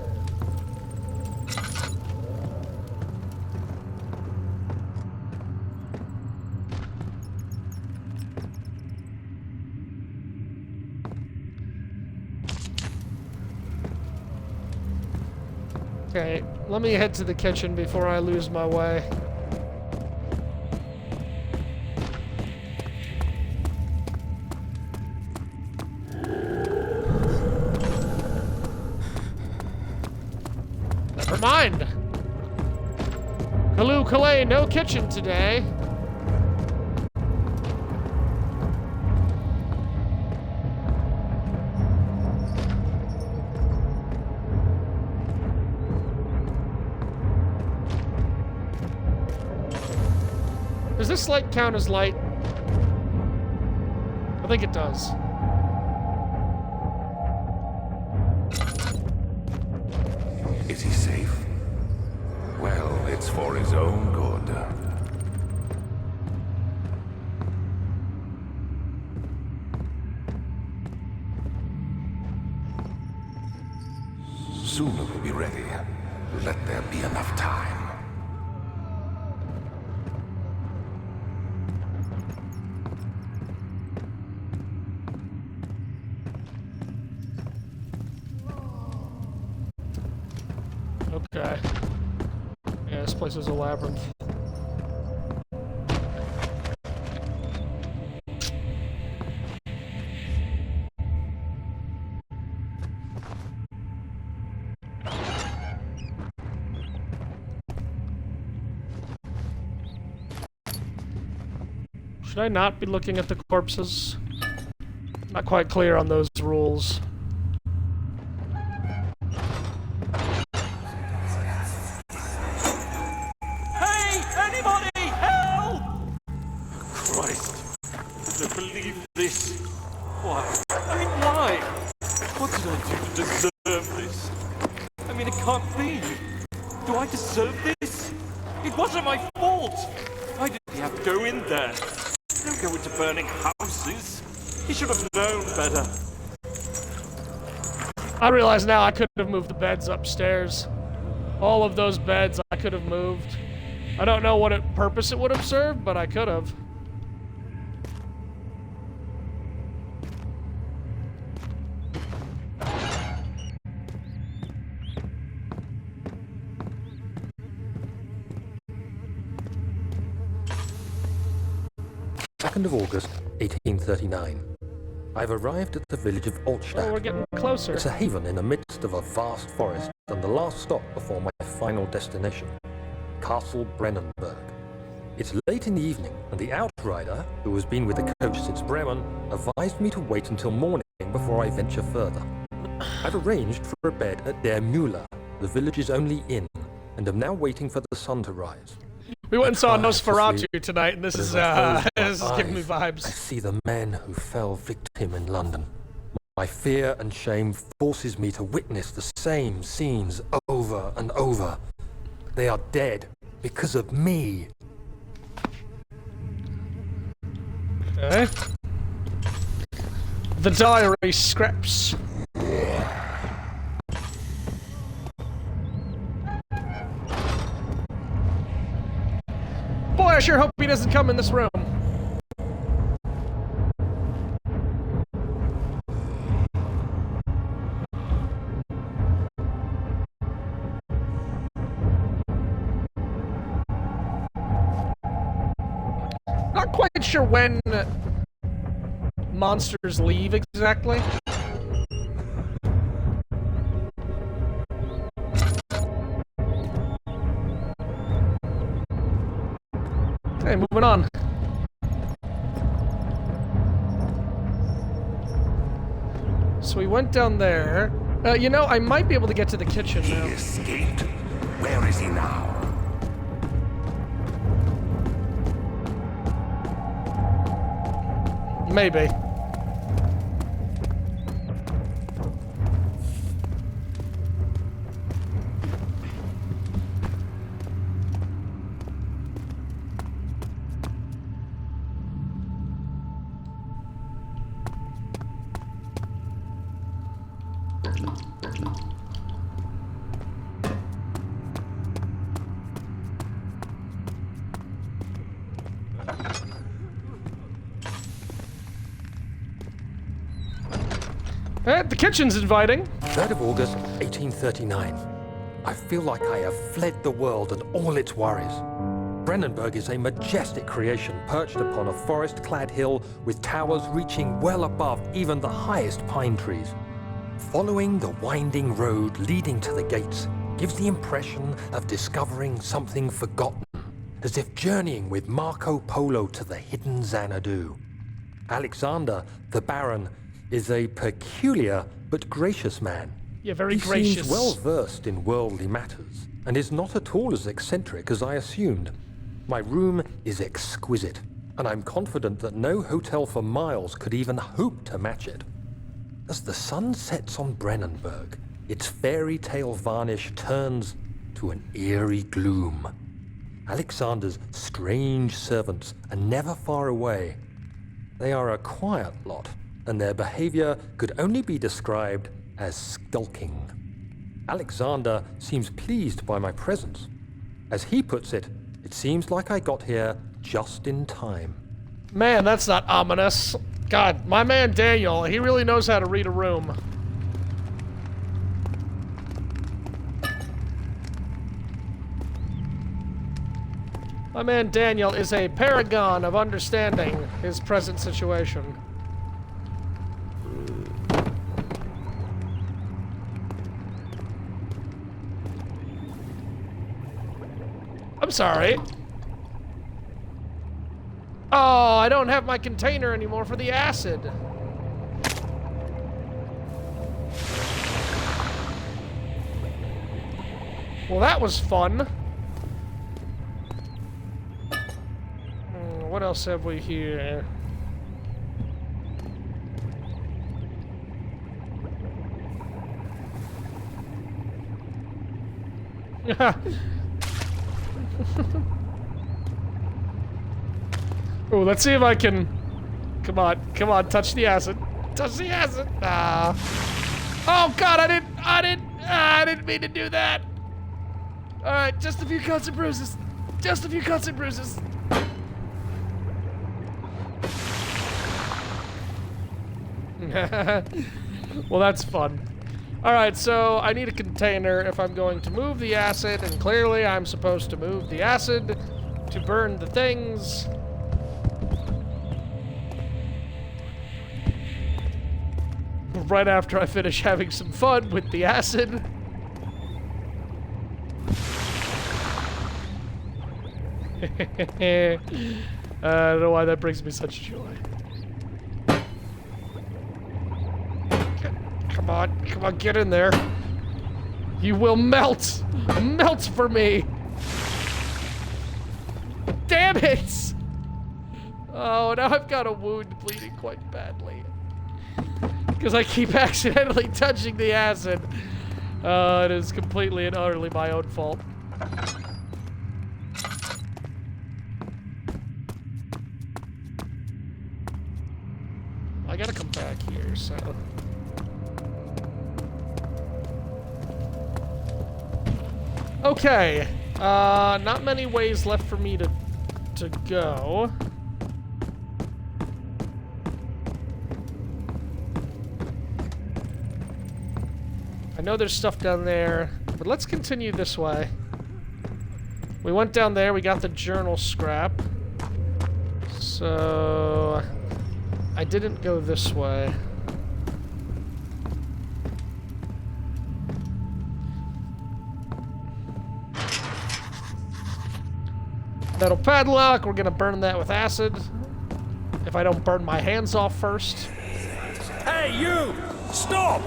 Okay, let me head to the kitchen before I lose my way. Never mind. Kaloo Kalay, no kitchen today. Does this light count as light? I think it does. Is he safe? Well, it's for his own good. Soon it will be ready. Let there be enough time. Okay. Yeah, this place is a labyrinth. Should I not be looking at the corpses? Not quite clear on those rules. Hey, anybody, help! Christ, I don't believe this. Why? I mean, why? What did I do to deserve this? I mean, it can't be. Do I deserve this? It wasn't my fault. I didn't have to go in there. Don't go into burning houses. He should have known better. I realize now I could have moved the beds upstairs. All of those beds I could have moved. I don't know what purpose it would have served, but I could have. Second of August, 1839. I've arrived at the village of Altstadt. Oh, we're getting closer. It's a haven in the midst of a vast forest and the last stop before my final destination, Castle Brennenburg. It's late in the evening, and the outrider, who has been with the coach since Bremen, advised me to wait until morning before I venture further. I've arranged for a bed at Der Müller, the village's only inn, and am now waiting for the sun to rise. We went and saw tried to Nosferatu sleep, tonight, and this but is as I close my this is giving me eyes, vibes. I see the men who fell victim in London. My fear and shame forces me to witness the same scenes over and over. They are dead because of me. Okay. The diary scraps. Boy, I sure hope he doesn't come in this room. Not quite sure when monsters leave exactly. Okay, moving on. So we went down there. You know, I might be able to get to the kitchen now. He escaped? Where is he now? Maybe. The kitchen's inviting. 3rd of August, 1839. I feel like I have fled the world and all its worries. Brennenburg is a majestic creation perched upon a forest-clad hill with towers reaching well above even the highest pine trees. Following the winding road leading to the gates gives the impression of discovering something forgotten, as if journeying with Marco Polo to the hidden Xanadu. Alexander, the Baron, is a peculiar but gracious man. Yeah, very he gracious. Seems well versed in worldly matters, and is not at all as eccentric as I assumed. My room is exquisite, and I'm confident that no hotel for miles could even hope to match it. As the sun sets on Brennenburg, its fairy tale varnish turns to an eerie gloom. Alexander's strange servants are never far away. They are a quiet lot, and their behavior could only be described as skulking. Alexander seems pleased by my presence. As he puts it, it seems like I got here just in time. Man, that's not ominous. God, my man Daniel, he really knows how to read a room. My man Daniel is a paragon of understanding his present situation. I'm sorry. Oh, I don't have my container anymore for the acid. Well, that was fun. What else have we here? Oh, let's see if I can... Come on, touch the acid. Touch the acid. Oh God, I didn't mean to do that. All right, just a few cuts and bruises. Just a few cuts and bruises. Well, that's fun. All right, so I need a container if I'm going to move the acid, and clearly I'm supposed to move the acid to burn the things. Right after I finish having some fun with the acid. I don't know why that brings me such joy. Come on, get in there. You will melt. Melt for me. Damn it! Oh, now I've got a wound bleeding quite badly. Because I keep accidentally touching the acid. It is completely and utterly my own fault. I gotta come back here, so... Okay. Not many ways left for me to to go. I know there's stuff down there, but let's continue this way. We went down there, we got the journal scrap. So... I didn't go this way. Metal padlock, we're gonna burn that with acid. If I don't burn my hands off first. Hey, you! Stop!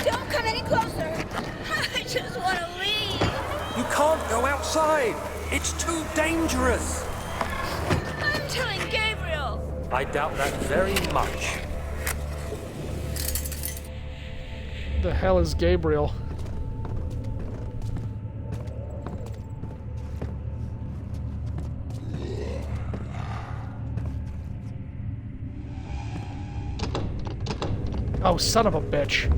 Don't come any closer. I just want to leave. You can't go outside! It's too dangerous! I'm telling Gabriel. I doubt that very much. The hell is Gabriel? Oh, son of a bitch.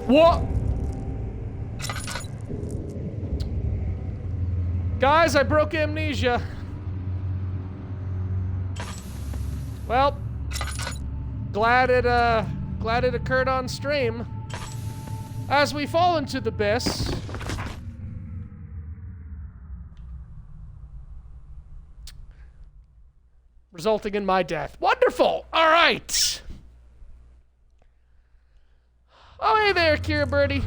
What? Guys, I broke Amnesia. Well, glad it occurred on stream. As we fall into the abyss, resulting in my death. Wonderful! All right. Oh, hey there, Kira Birdie.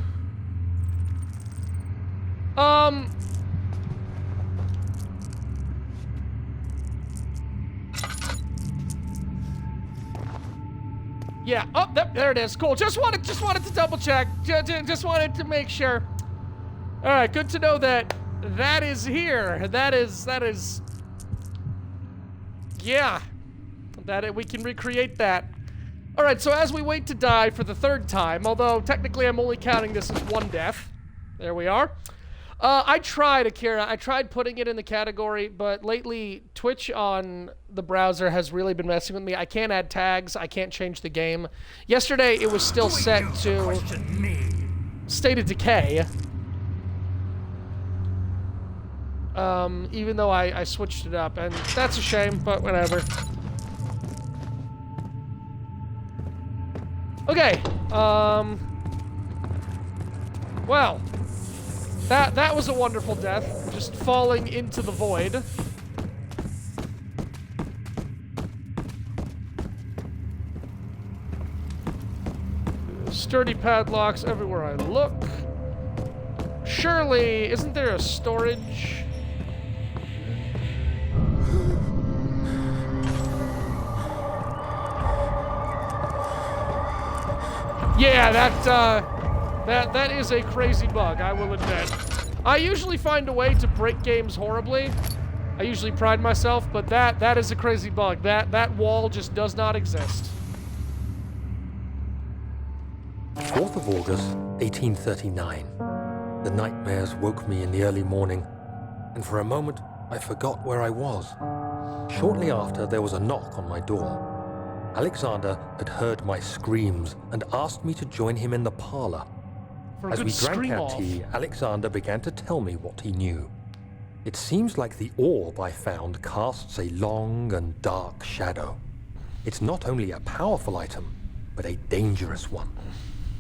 Yeah. Oh, there it is. Cool. Just wanted to double check. Just wanted to make sure. All right. Good to know that is here. That is. Yeah. We can recreate that. All right. So as we wait to die for the third time, although technically I'm only counting this as one death. There we are. I tried, Akira. I tried putting it in the category, but lately Twitch on the browser has really been messing with me. I can't add tags. I can't change the game. Yesterday, it was still set to State of Decay. Even though I switched it up, and that's a shame, but whatever. Okay, well, that was a wonderful death, just falling into the void. Sturdy padlocks everywhere I look. Surely, isn't there a storage? Yeah, that is a crazy bug, I will admit. I usually find a way to break games horribly. I usually pride myself, but that is a crazy bug. That wall just does not exist. 4th of August, 1839. The nightmares woke me in the early morning, and for a moment I forgot where I was. Shortly after, there was a knock on my door. Alexander had heard my screams and asked me to join him in the parlor. As we drank our tea, Alexander began to tell me what he knew. It seems like the orb I found casts a long and dark shadow. It's not only a powerful item, but a dangerous one.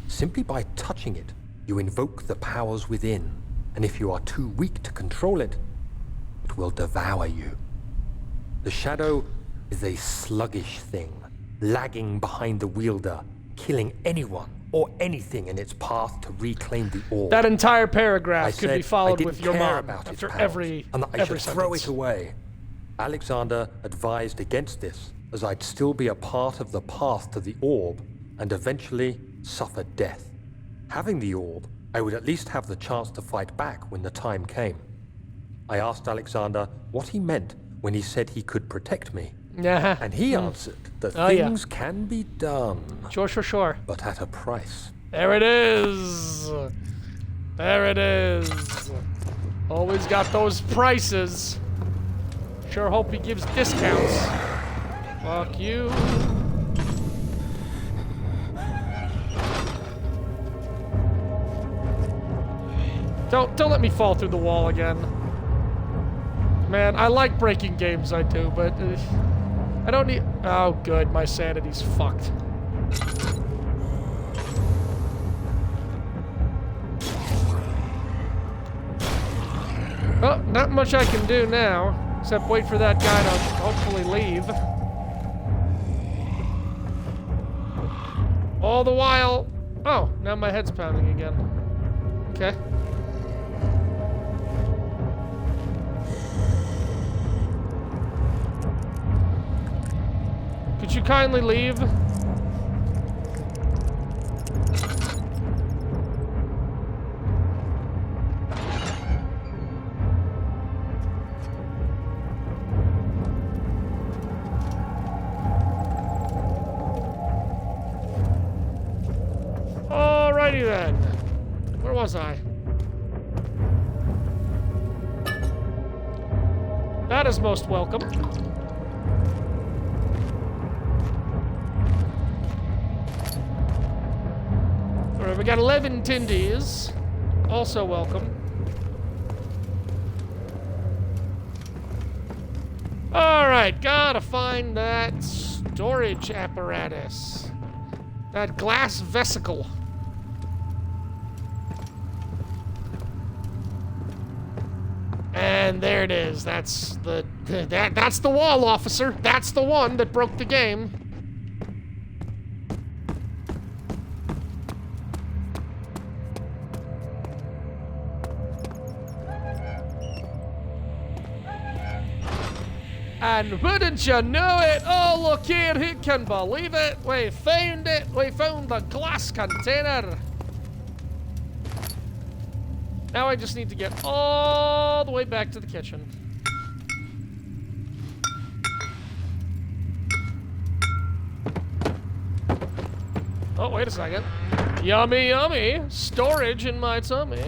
Simply by touching it, you invoke the powers within, and if you are too weak to control it, it will devour you. The shadow is a sluggish thing, lagging behind the wielder, killing anyone or anything in its path to reclaim the orb. That entire paragraph could be followed with your mom after every and that I should sentence. throw it away. Alexander advised against this, as I'd still be a part of the path to the orb and eventually suffer death. Having the orb, I would at least have the chance to fight back when the time came. I asked Alexander what he meant when he said he could protect me. Yeah. And he answered that things can be done. Sure. But at a price. There it is. There it is. Always got those prices. Sure hope he gives discounts. Fuck you. Don't let me fall through the wall again. Man, I like breaking games, I do, but I don't need... Oh, good, my sanity's fucked. Well, not much I can do now, except wait for that guy to hopefully leave. All the while... Oh, now my head's pounding again. Okay. Could you kindly leave? Alrighty then. Where was I? That is most welcome. Alright, we got 11 tindies. Also welcome. Alright, gotta find that storage apparatus. That glass vesicle. And there it is. That's that's the wall, officer. That's the one that broke the game. And wouldn't you know it? Oh, look here, who can believe it? We found it. We found the glass container. Now I just need to get all the way back to the kitchen. Oh, wait a second. Yummy, yummy. Storage in my tummy.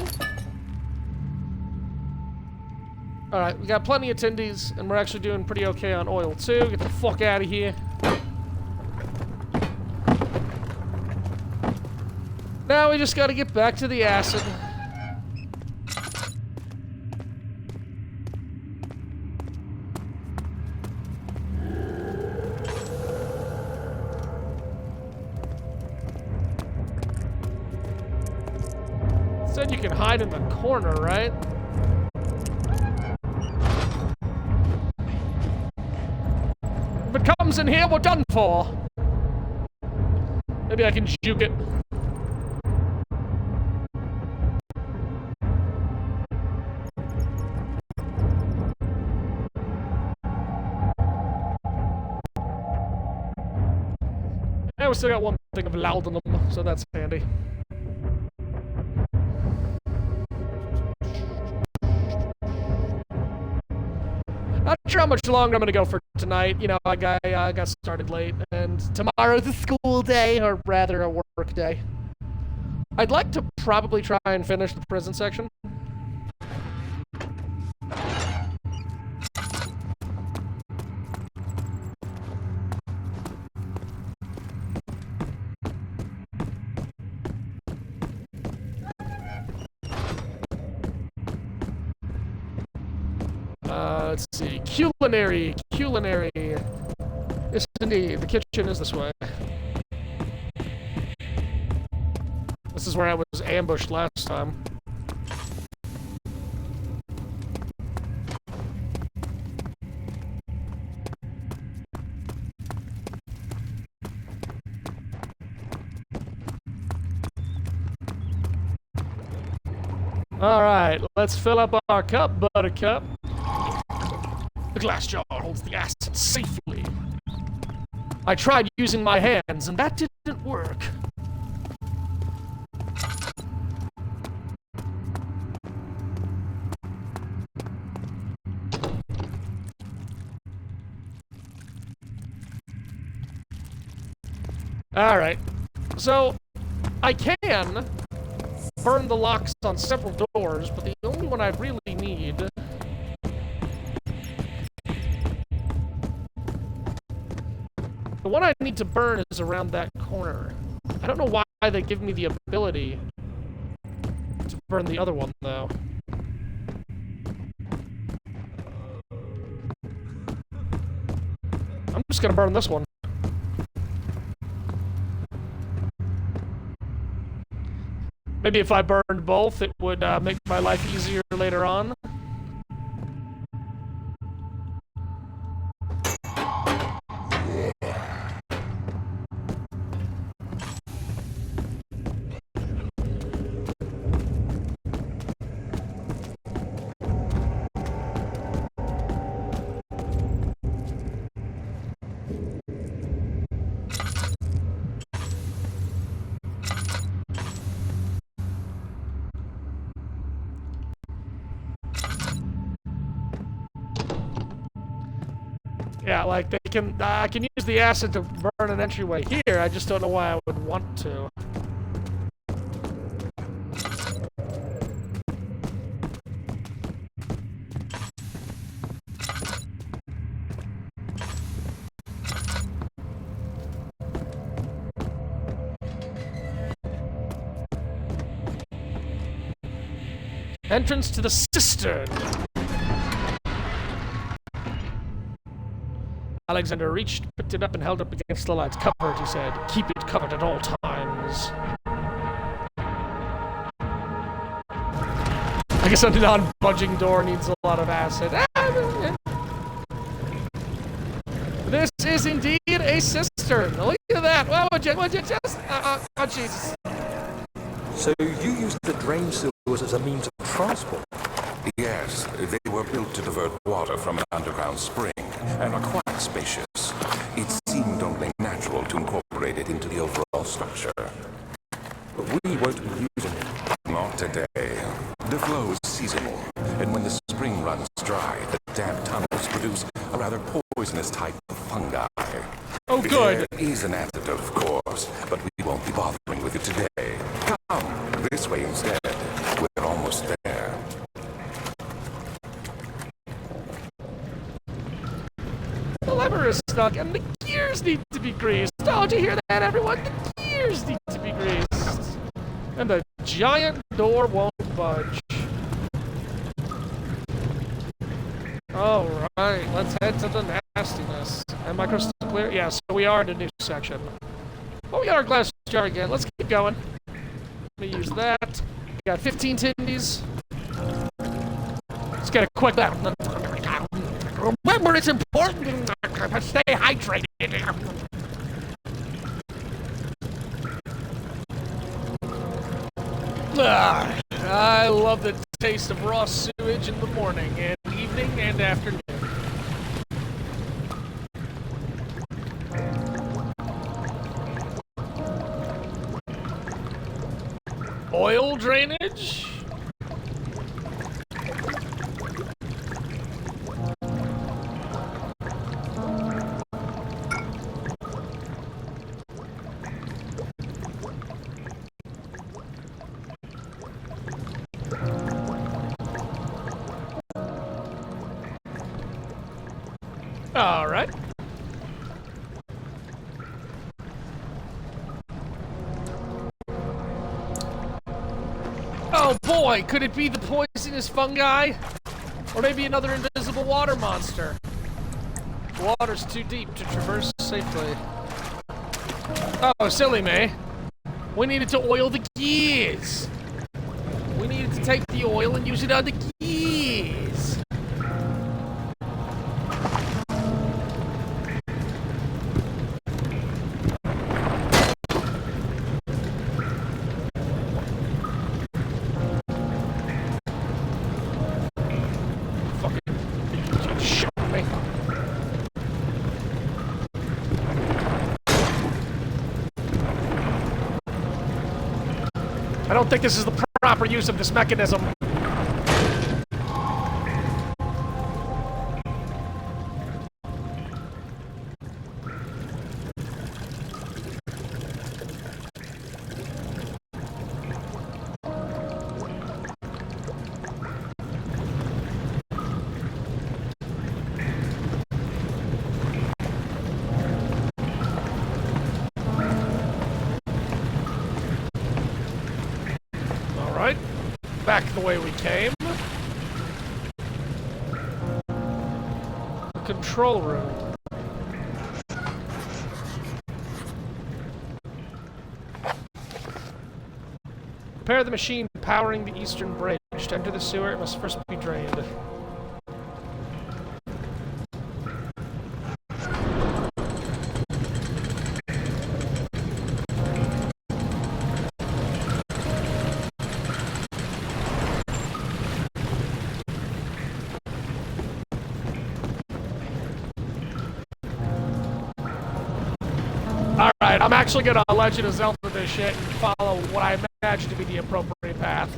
Alright, we got plenty of tindies, and we're actually doing pretty okay on oil, too. Get the fuck out of here. Now we just gotta get back to the acid. Said you can hide in the corner, right? If it comes in here, we're done for. Maybe I can juke it. And we still got one thing of laudanum, so that's handy. Not sure how much longer I'm gonna go for tonight. You know, I got started late, and tomorrow's a school day, or rather a work day. I'd like to probably try and finish the prison section. Let's see. Culinary. Yes, indeed. The kitchen is this way. This is where I was ambushed last time. Alright, let's fill up our cup, Buttercup. The glass jar holds the acid safely. I tried using my hands, and that didn't work. Alright, so I can burn the locks on several doors, but the only one I really need... The one I need to burn is around that corner. I don't know why they give me the ability to burn the other one, though. I'm just gonna burn this one. Maybe if I burned both, it would make my life easier later on. Yeah, like they can. I can use the acid to burn an entryway here. I just don't know why I would want to. Entrance to the cistern. Alexander reached, picked it up, and held it up against the lights. Cover it, he said. Keep it covered at all times. I guess a non-budging door needs a lot of acid. This is indeed a cistern. Look at that. Well, would you just... oh, Jesus. So you used the drain sewers as a means of transport? Yes, they were built to divert water from an underground spring and are quite spacious. It seemed only natural to incorporate it into the overall structure. But we won't be using it. Not today. The flow is seasonal, and when the spring runs dry, the damp tunnels produce a rather poisonous type of fungi. Oh, good. There is an antidote, of course, but we won't be bothering with it today. Come, this way instead. We're almost there. The lever is stuck, and the gears need to be greased. Oh, did you hear that, everyone? The gears need to be greased. And the giant door won't budge. Alright, let's head to the nastiness. Am I crystal clear? Yeah, so we are in a new section. Oh, we got our glass jar again. Let's keep going. Let me use that. We got 15 tindies. Let's get a quick that. Remember, it's important to stay hydrated. I love the taste of raw sewage in the morning and evening and afternoon. Oil drainage? All right. Oh boy, could it be the poisonous fungi? Or maybe another invisible water monster? The water's too deep to traverse safely. Oh, silly me. We needed to oil the gears. We needed to take the oil and use it on the gears. I don't think this is the proper use of this mechanism. back the way we came. The control room. Repair the machine powering the eastern bridge. To enter the sewer, it must first be drained. Alright, I'm actually gonna Legend of Zelda this shit and follow what I imagine to be the appropriate path.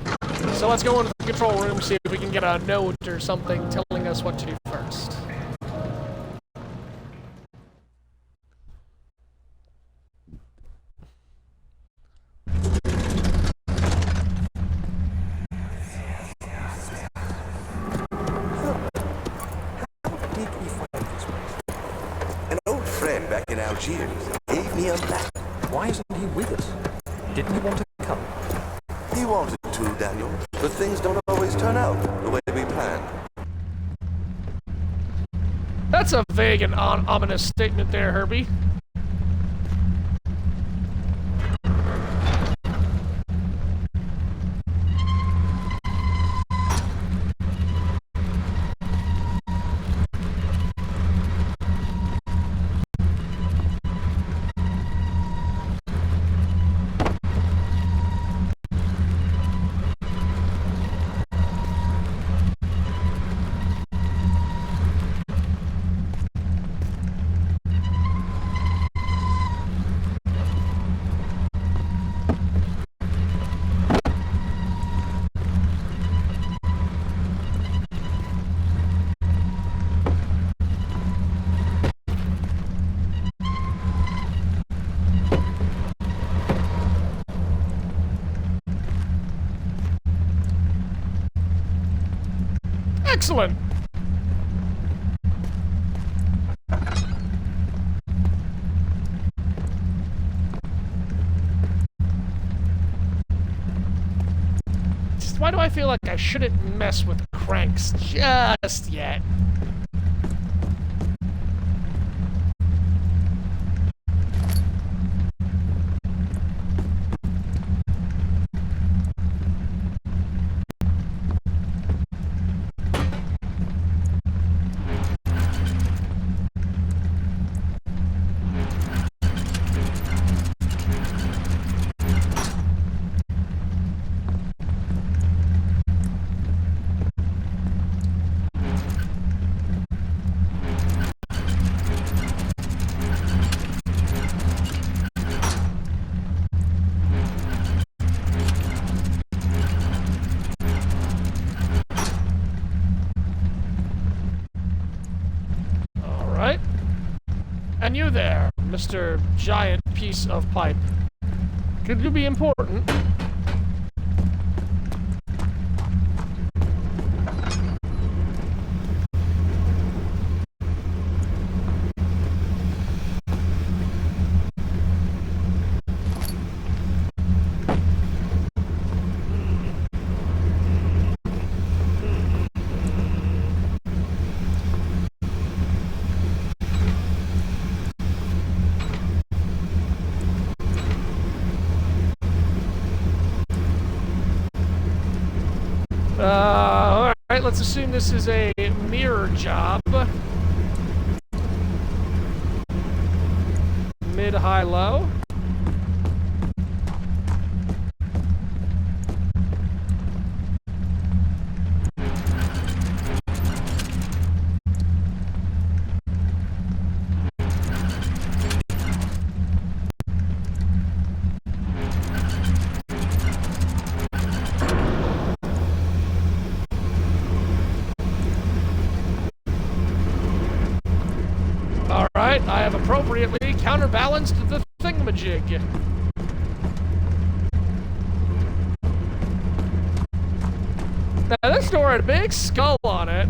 So let's go into the control room, see if we can get a note or something telling us what to do first. An old friend back in Algiers gave me a map. Why isn't he with us? Didn't he want to come? He wanted to, Daniel, but things don't always turn out the way we planned. That's a vague and ominous statement there, Herbie. Excellent! Just why do I feel like I shouldn't mess with cranks just yet? And you there, Mr. Giant Piece of Pipe. Could you be important? Alright, let's assume this is a mirror job. Mid, high, low. Alright, I have appropriately counterbalanced the thingamajig. Now this door had a big skull on it.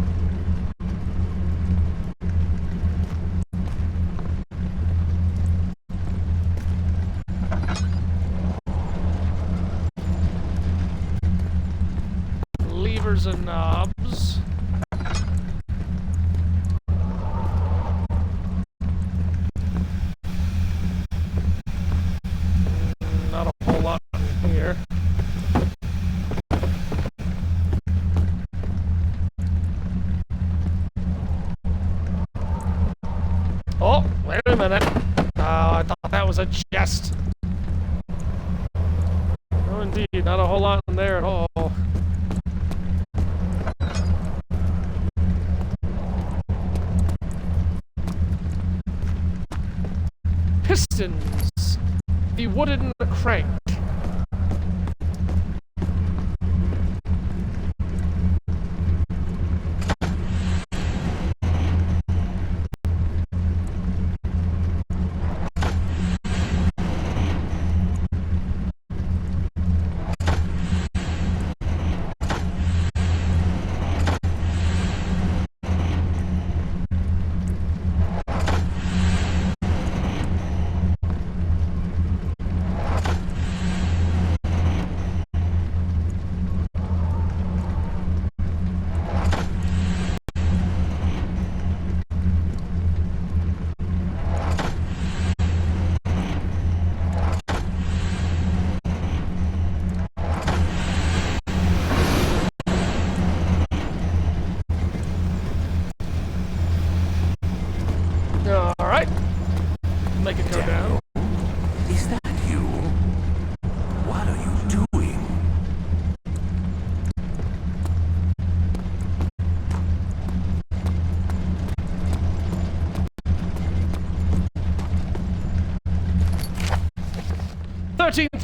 levers and knobs. Not a whole lot here. Oh, wait a minute. Oh, I thought that was a chest. No, indeed, not a whole lot in there at all. Pistons. The wooden crank. Alright. Make it go down. Is that you? What are you doing?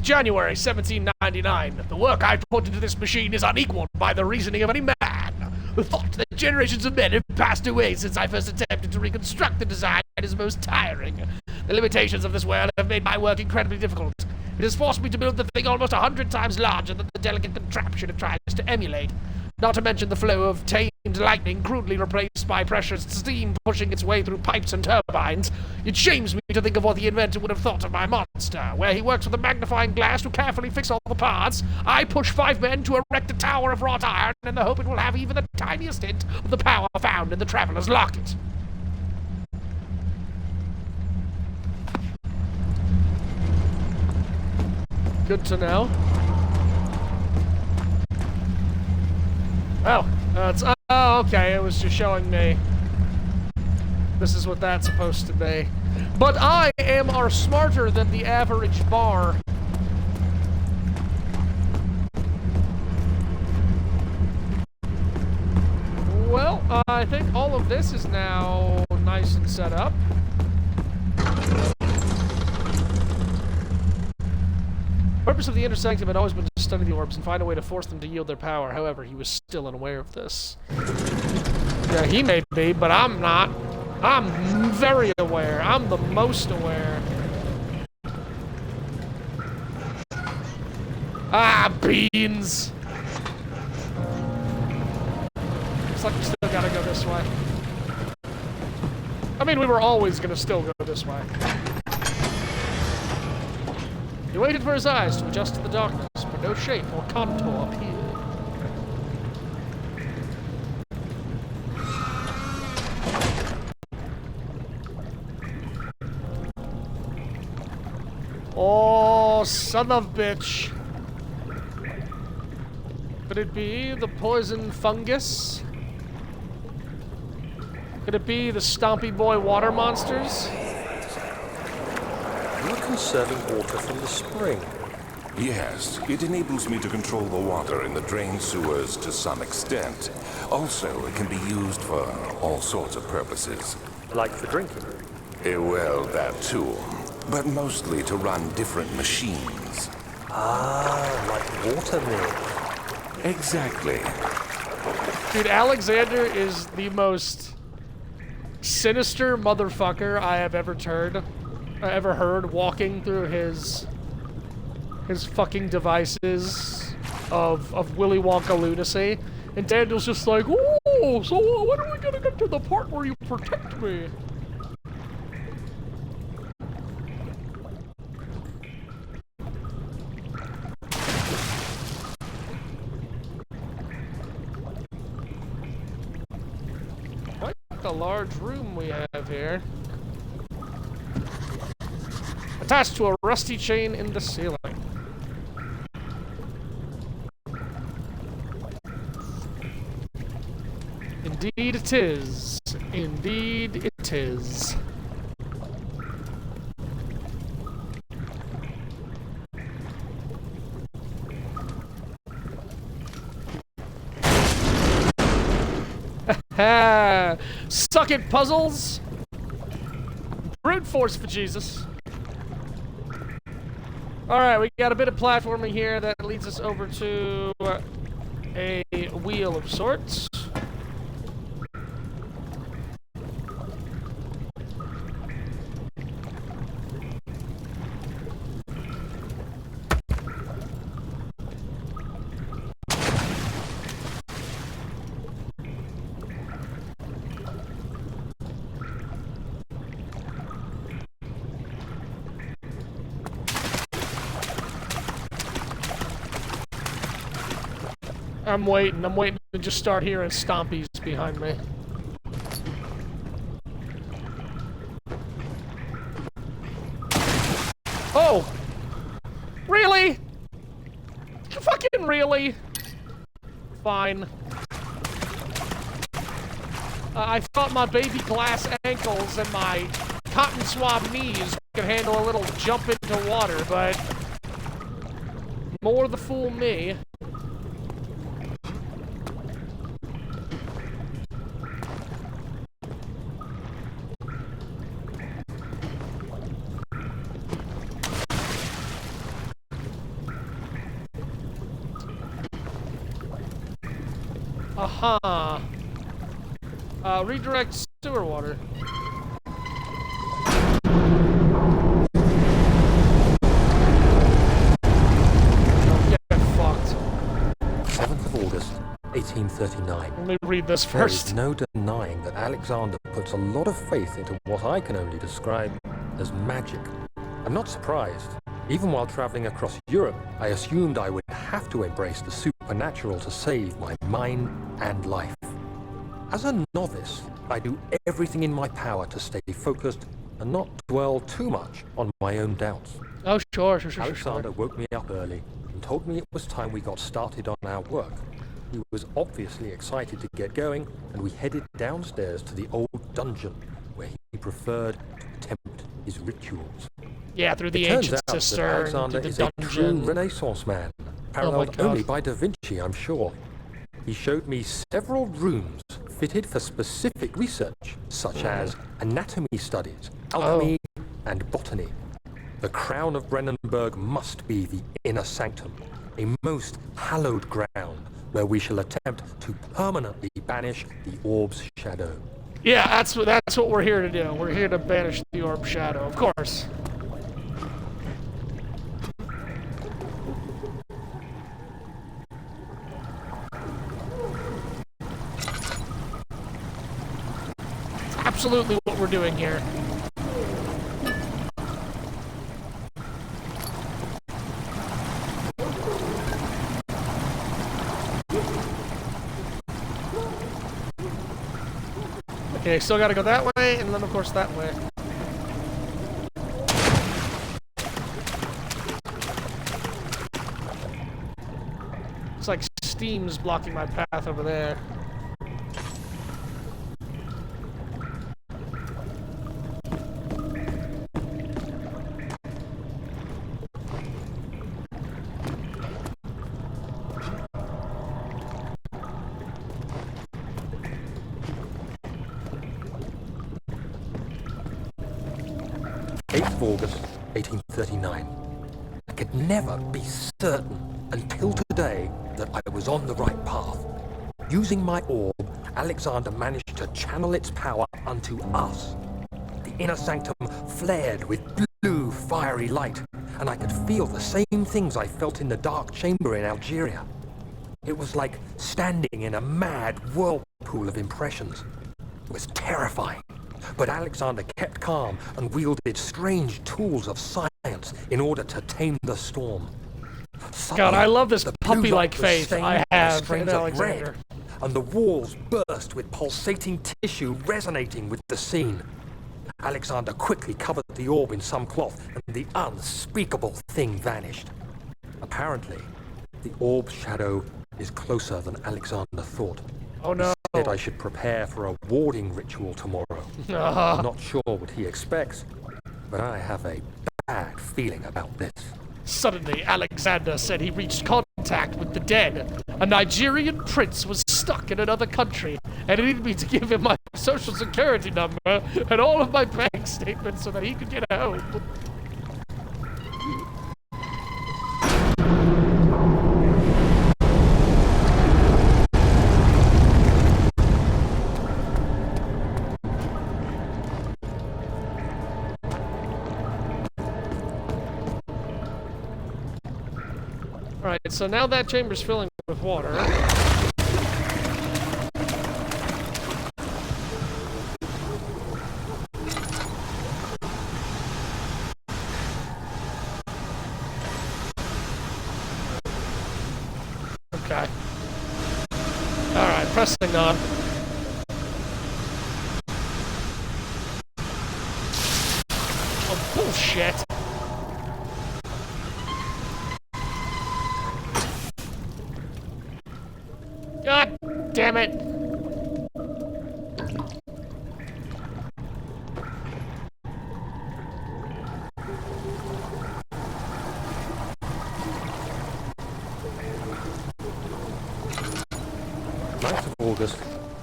January 1799. The work I put into this machine is unequaled by the reasoning of any man. The thought that generations of men have passed away since I first attempted to reconstruct the design is most tiring. The limitations of this world have made my work incredibly difficult. It has forced me to build the thing almost 100 times larger than the delicate contraption it tries to emulate. Not to mention the flow of tamed lightning crudely replaced by pressurized steam pushing its way through pipes and turbines. It shames me to think of what the inventor would have thought of my monster, where he works with a magnifying glass to carefully fix all the parts. I push 5 men to erect a tower of wrought iron in the hope it will have even the tiniest hint of the power found in the Traveler's Locket. Good to know. Oh, okay, it was just showing me. This is what that's supposed to be. But I am smarter than the average bar. Well, I think all of this is now nice and set up. The purpose of the inner sanctum had always been to study the orbs and find a way to force them to yield their power. However, he was still unaware of this. Yeah, he may be, but I'm not. I'm very aware. I'm the most aware. Ah, beans! Looks like we still gotta go this way. I mean, we were always gonna still go this way. He waited for his eyes to adjust to the darkness, but no shape or contour appeared. Oh, son of a bitch. Could it be the poison fungus? Could it be the Stompy Boy water monsters? You're conserving water from the spring. Yes, it enables me to control the water in the drain sewers to some extent. Also, it can be used for all sorts of purposes. Like for drinking? Well, that too. But mostly to run different machines. Ah, like water milk. Exactly. Dude, Alexander is the most sinister motherfucker I have ever heard walking through his fucking devices of Willy Wonka lunacy. And Daniel's just like, oh, so when are we gonna get to the part where you protect me? a large room we have here. Attached to a rusty chain in the ceiling. Indeed it is. Indeed it is. Ha! Suck it, puzzles! Brute force for Jesus. Alright, we got a bit of platforming here that leads us over to a wheel of sorts. I'm waiting to just start hearing stompies behind me. Oh! Really? Fucking really? Fine. I thought my baby glass ankles and my cotton swab knees could handle a little jump into water, but more the fool me. Aha. Redirect sewer water. Oh, get fucked. 7th of August, 1839. Let me read this There is first. no denying that Alexander puts a lot of faith into what I can only describe as magic. I'm not surprised. Even while traveling across Europe, I assumed I would have to embrace the supernatural to save my mind and life. As a novice, I do everything in my power to stay focused and not dwell too much on my own doubts. Oh, sure. Alexander woke me up early and told me it was time we got started on our work. He was obviously excited to get going, and we headed downstairs to the old dungeon where he preferred to attempt his rituals. Yeah, through the It turns ancient out that cistern, Alexander through is the a true dungeon. Renaissance man, paralleled God. only by Da Vinci, I'm sure. He showed me several rooms fitted for specific research, such as anatomy studies, alchemy, and botany. The crown of Brennenburg must be the inner sanctum, a most hallowed ground where we shall attempt to permanently banish the orb's shadow. Yeah, that's what we're here to do. We're here to banish the orb shadow, of course. It's absolutely what we're doing here. Okay, still gotta go that way, and then of course that way. It's like steam's blocking my path over there. August 1839. I could never be certain until today that I was on the right path. Using my orb, Alexander managed to channel its power unto us. The inner sanctum flared with blue, fiery light, and I could feel the same things I felt in the dark chamber in Algeria. It was like standing in a mad whirlpool of impressions. It was terrifying. But Alexander kept calm and wielded strange tools of science in order to tame the storm. God, I love this the blue puppy-like light was faith stained I by have in strains of Alexander. red, and the walls burst with pulsating tissue resonating with the scene. Alexander quickly covered the orb in some cloth, and the unspeakable thing vanished. Apparently, the orb's shadow is closer than Alexander thought. Oh no. He said I should prepare for a warding ritual tomorrow. I'm not sure what he expects, but I have a bad feeling about this. Suddenly, Alexander said he reached contact with the dead. A Nigerian prince was stuck in another country and needed me to give him my social security number and all of my bank statements so that he could get home. Alright, so now that chamber's filling with water. Okay. Alright, pressing on. Oh, bullshit! God damn it! August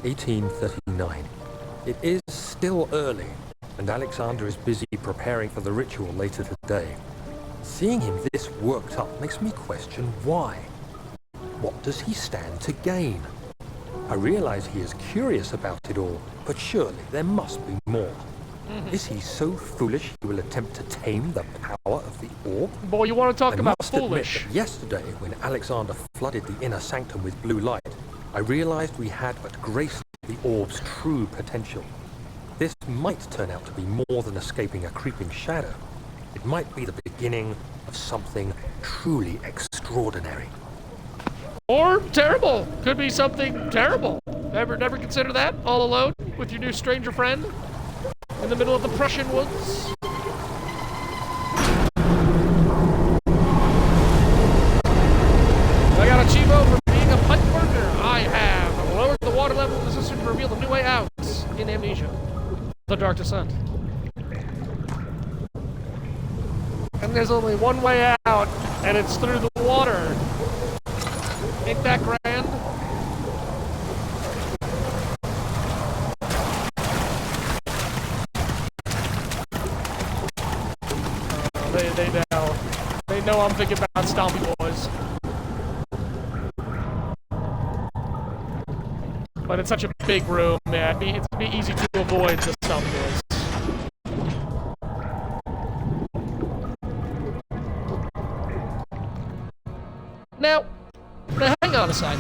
1839. It is still early, and Alexander is busy preparing for the ritual later today. Seeing him this worked up makes me question why. What does he stand to gain? I realize he is curious about it all, but surely there must be more. Is he so foolish he will attempt to tame the power of the orb? Boy, you want to talk I about must foolish. admit that yesterday, when Alexander flooded the inner sanctum with blue light, I realized we had but graced the orb's true potential. This might turn out to be more than escaping a creeping shadow. It might be the beginning of something truly extraordinary. Or terrible. Could be something terrible. Never consider that? All alone with your new stranger friend in the middle of the Prussian woods? I got a Chivo for being a pipe burner. I have lowered the water level of the system to reveal a new way out in Amnesia. The Dark Descent. And there's only one way out, and it's through the water. Ain't that grand? They know I'm thinking about Stompy Boys. But it's such a big room, man. It'd be easy to avoid the Stompy Boys. Now, hang on a sec.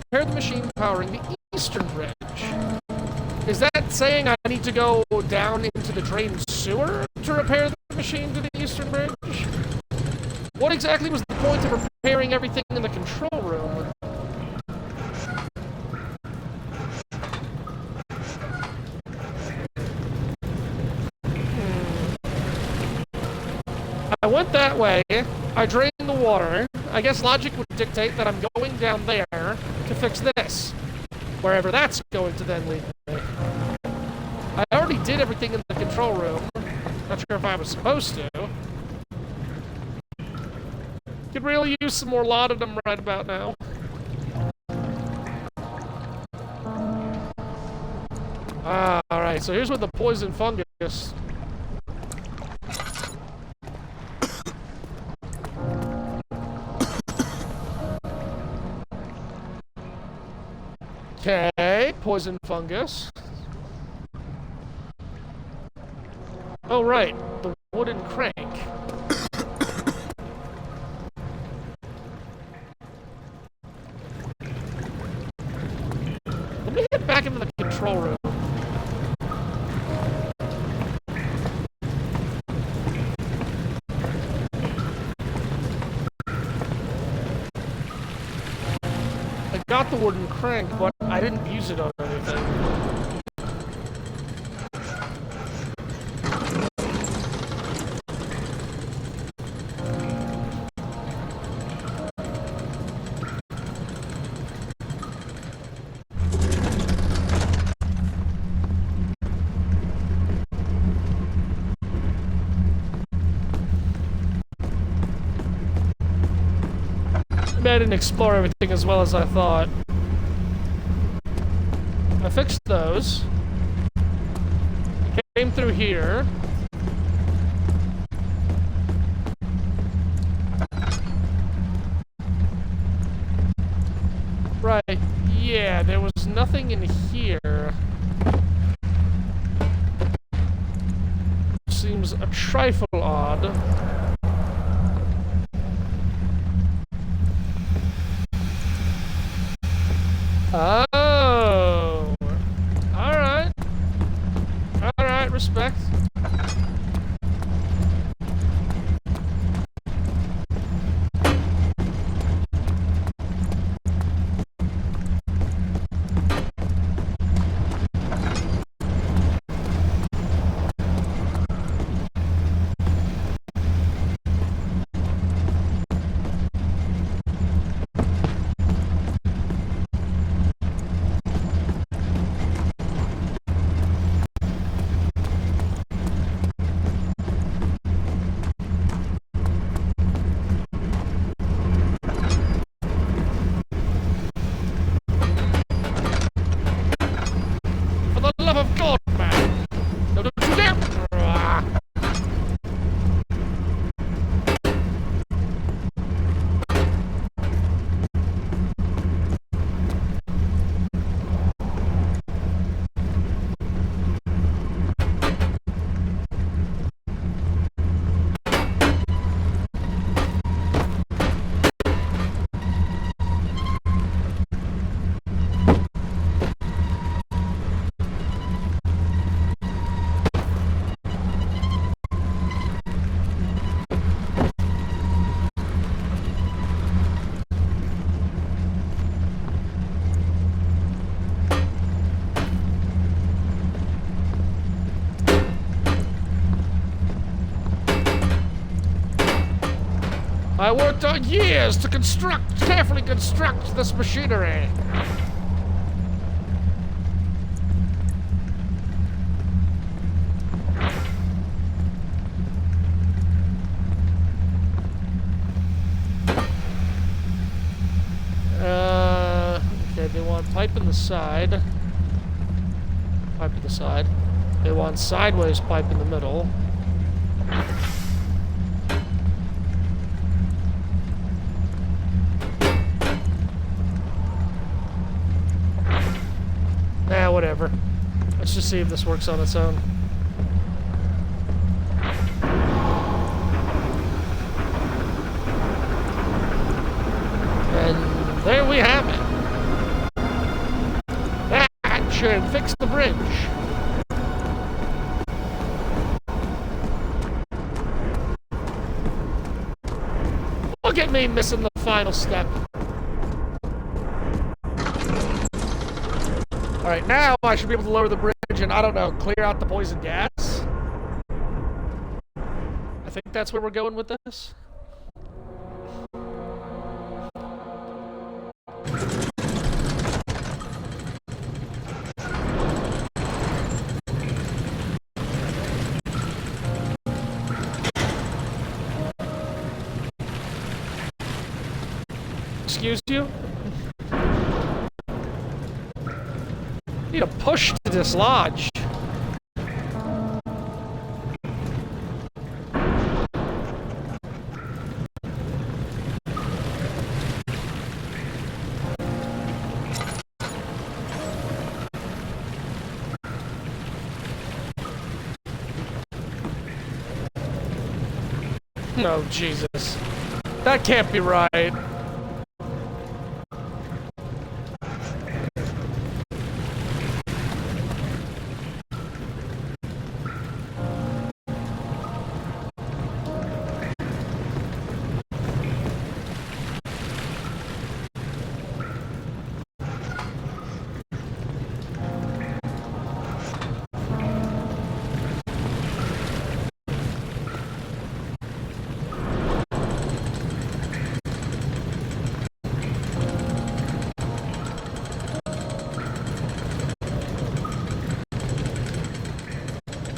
Repair the machine powering the eastern bridge. Is that saying I need to go down into the drain sewer to repair the machine to the eastern bridge? What exactly was the point of repairing everything in the control room? I went that way, I drained the water. I guess logic would dictate that I'm going down there to fix this. Wherever that's going to then lead me. I already did everything in the control room. Not sure if I was supposed to. Could really use some more laudanum right about now. Alright, so here's where the poison fungus. Okay, poison fungus. Oh, right. The wooden crank. Let me get back into the control room. I got the wooden crank, but I didn't use it on anything. I didn't explore everything as well as I thought. I fixed those. Came through here. Right, yeah, there was nothing in here. Seems a trifle odd. Oh! Alright. Alright, respect. I worked on years to carefully construct this machinery. Okay, they want pipe in the side. Pipe in the side. They want sideways pipe in the middle. Whatever. Let's just see if this works on its own. And there we have it. That should fix the bridge. Look at me missing the final step. Alright, now I should be able to lower the bridge and, I don't know, clear out the poison gas. I think that's where we're going with this. Excuse you? Need a push to dislodge. Oh, Jesus. That can't be right.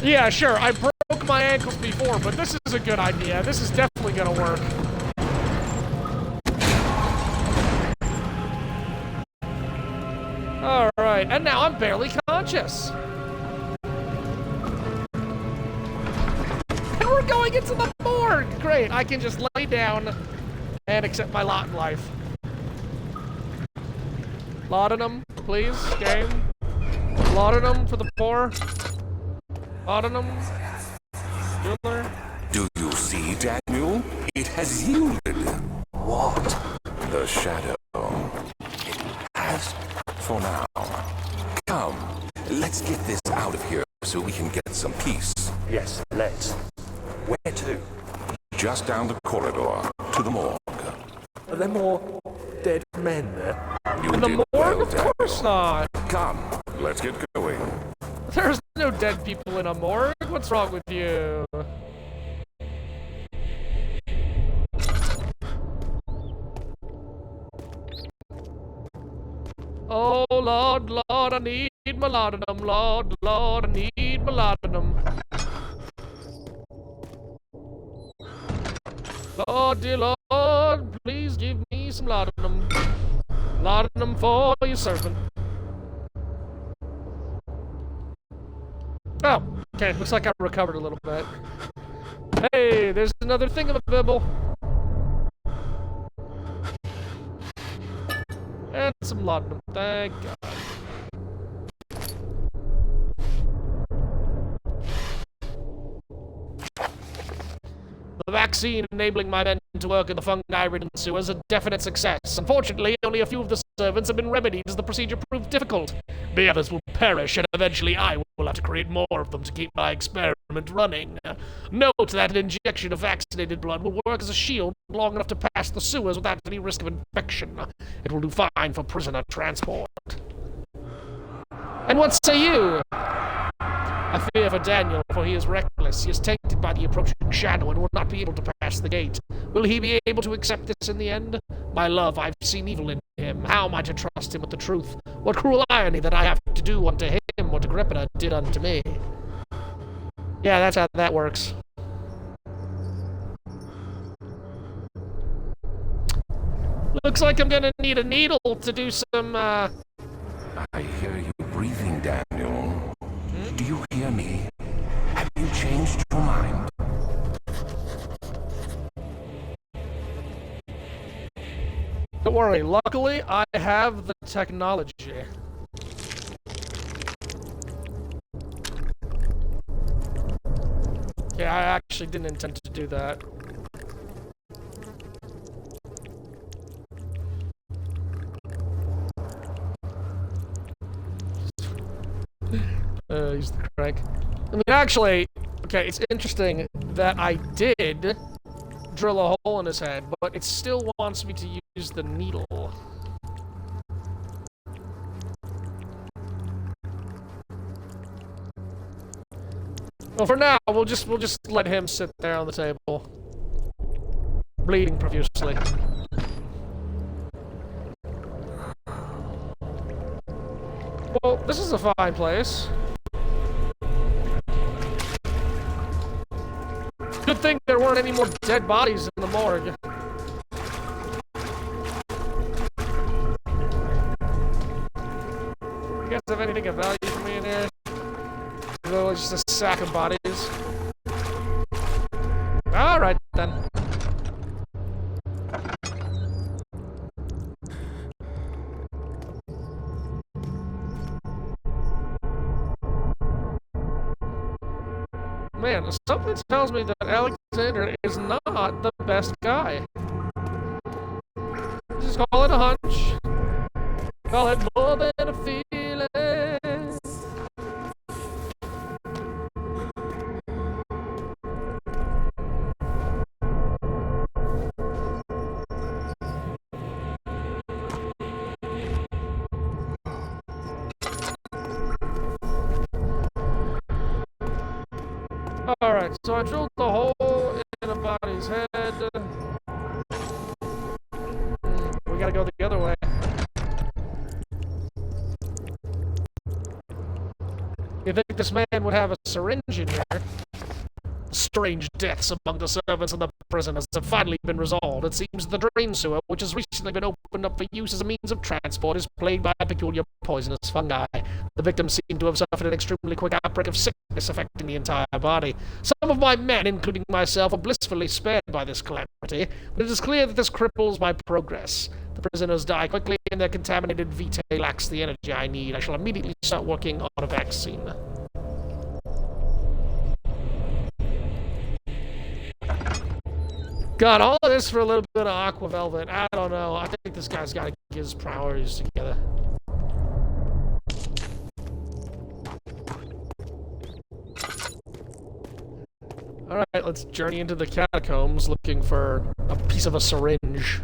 Yeah, sure, I broke my ankles before, but this is a good idea. This is definitely gonna work. Alright, and now I'm barely conscious. And we're going into the morgue! Great, I can just lay down and accept my lot in life. Laudanum, please, game. Laudanum for the poor. Laudanum. Bueller. Do you see, Daniel? It has yielded. What? The shadow. It has for now. Come, let's get this out of here so we can get some peace. Yes, let's. Where to? Just down the corridor to the morgue. Are there more dead men there? You In the did morgue? well, Of Daniel. course not. Come, let's get going. There's no dead people in a morgue. What's wrong with you? Oh, Lord, Lord, I need my laudanum. Lord, Lord, I need my laudanum. Lord, dear Lord, please give me some laudanum. Laudanum for your servant. Oh, okay, looks like I recovered a little bit. Hey, there's another thingamabibble. And some laudanum, thank God. The vaccine enabling my men to work in the fungi-ridden sewers a definite success. Unfortunately, only a few of the servants have been remedied as the procedure proved difficult. The others will perish, and eventually I will have to create more of them to keep my experiment running. Note that an injection of vaccinated blood will work as a shield long enough to pass the sewers without any risk of infection. It will do fine for prisoner transport. And what say you? I fear for Daniel, for he is reckless. He is tainted by the approaching shadow and will not be able to pass the gate. Will he be able to accept this in the end? My love, I've seen evil in him. How am I to trust him with the truth? What cruel irony that I have to do unto him what Agrippina did unto me. Yeah, that's how that works. Looks like I'm gonna need a needle to do some, I hear you breathing, Daniel. Do you hear me? Have you changed your mind? Don't worry, luckily I have the technology. Yeah, I actually didn't intend to do that. Use the crank. I mean, actually, okay, it's interesting that I did drill a hole in his head, but it still wants me to use the needle. Well, for now, we'll just let him sit there on the table, bleeding profusely. Well, this is a fine place. Good thing there weren't any more dead bodies in the morgue. You guys have anything of value for me in here? No, it's just a sack of bodies. Alright then. Man, something tells me that Alexander is not the best guy. Just call it a hunch. Call it more than a feeling. Alright, so I drilled the hole in a body's head. We gotta go the other way. You think this man would have a syringe in here? Strange deaths among the servants in the prisoners have finally been resolved. It seems the drain sewer, which has recently been opened up for use as a means of transport, is plagued by a peculiar poisonous fungi. The victims seem to have suffered an extremely quick outbreak of sickness affecting the entire body. Some of my men, including myself, are blissfully spared by this calamity, but it is clear that this cripples my progress. The prisoners die quickly, and their contaminated vitae lacks the energy I need. I shall immediately start working on a vaccine. God, all of this for a little bit of aqua velvet. I don't know. I think this guy's got to get his priorities together. Alright, let's journey into the catacombs looking for a piece of a syringe.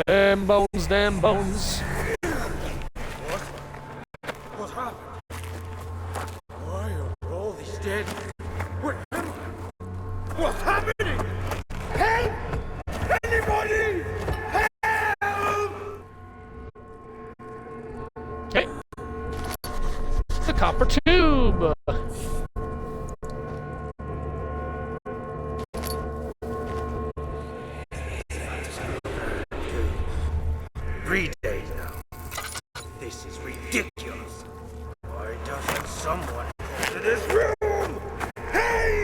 Damn bones, damn bones. What happened? Why are all these dead? What's happening? Help! Anybody! Help! Okay. The copper tube. 3 days now. This is ridiculous. Why doesn't someone come to this room? Hey!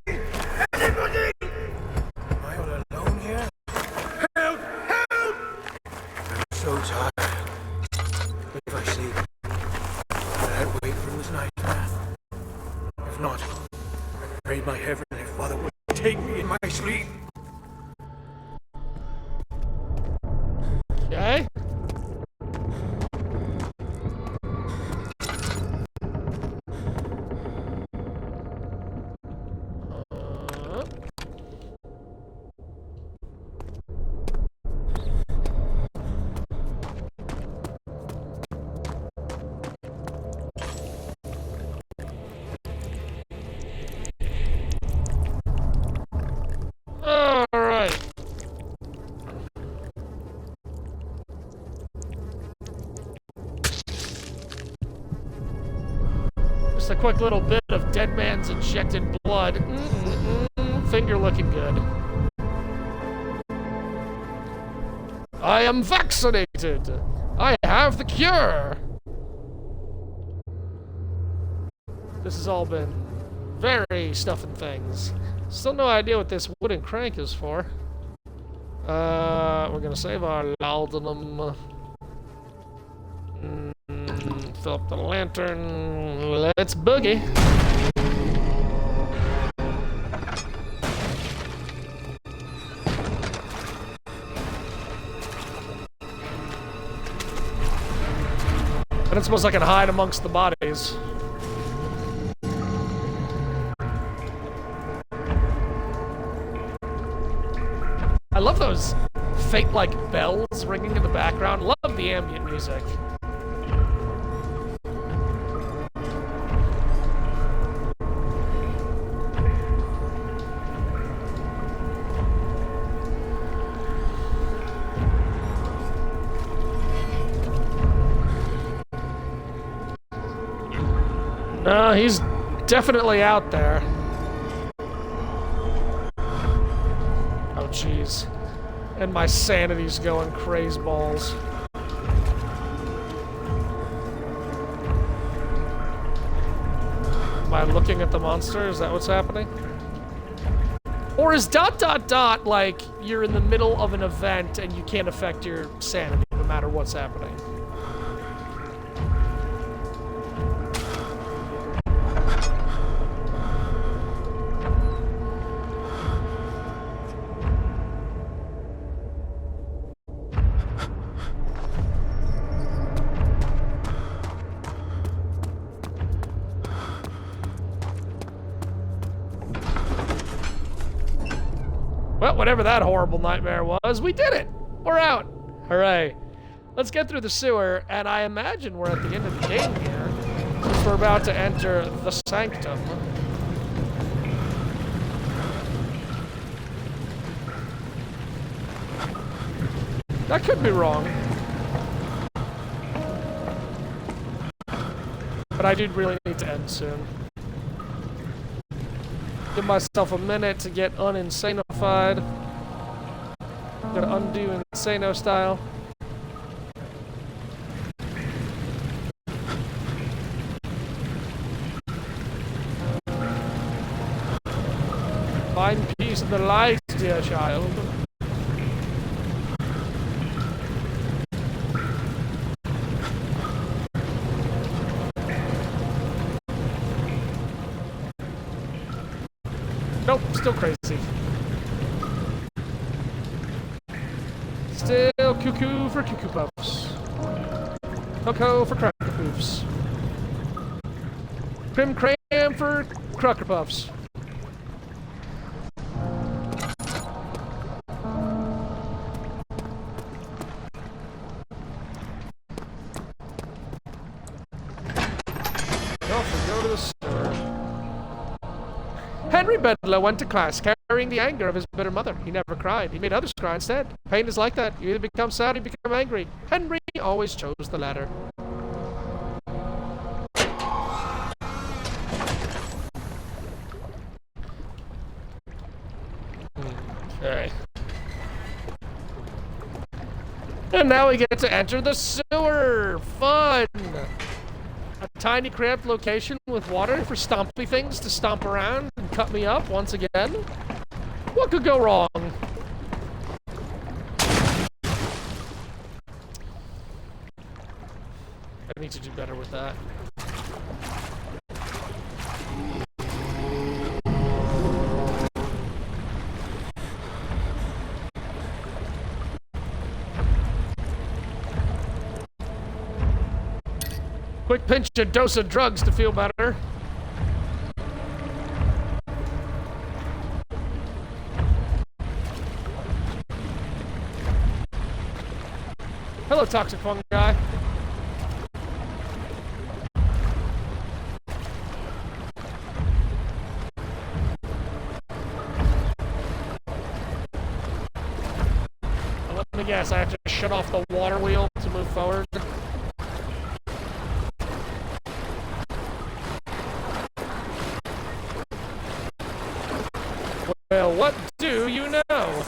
Anybody! Am I all alone here? Help! Help! I'm so tired. If I sleep, will I wake from this nightmare? If not, I pray my Heavenly Father will take me in my sleep. Okay. A quick little bit of dead man's injected blood. Finger looking good. I am vaccinated. I have the cure. This has all been very stuffing things. Still no idea what this wooden crank is for. We're gonna save our laudanum. Fill up the lantern. Let's boogie. I don't suppose I can hide amongst the bodies. I love those fate-like bells ringing in the background. Love the ambient music. No, he's definitely out there. Oh, jeez. And my sanity's going crazy balls. Am I looking at the monster? Is that what's happening? Or is ... like you're in the middle of an event and you can't affect your sanity no matter what's happening? Well, whatever that horrible nightmare was, we did it! We're out! Hooray. Let's get through the sewer, and I imagine we're at the end of the game here, since we're about to enter the sanctum. That could be wrong. But I do really need to end soon. Give myself a minute to get uninsanified. Gonna undo Insano style. Find peace in the light, dear child. Nope, still crazy. Still cuckoo for cuckoo puffs. Cocoa for cracker poofs. Crim cram for cracker puffs. Go to the store. Henry Bedlow went to class carrying the anger of his bitter mother. He never cried. He made others cry instead. Pain is like that. You either become sad or you become angry. Henry always chose the latter. Okay. And now we get to enter the sewer. Fun! A tiny cramped location with water for stompy things to stomp around and cut me up once again. What could go wrong? I need to do better with that. Quick pinch a dose of drugs to feel better. Hello, toxic fungi. Let me guess, I have to shut off the water wheel to move forward. Well, what do you know?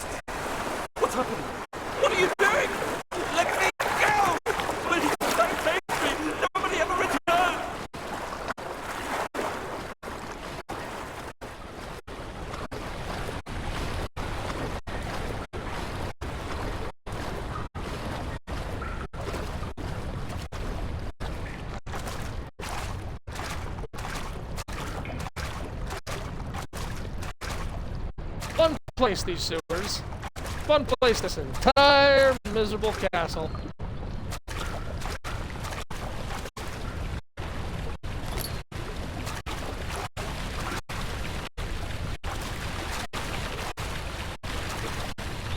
What's happening? What are you doing? Let me go! Please, don't take me! Nobody ever return! Fun place, these sewers. Fun place, this entire miserable castle.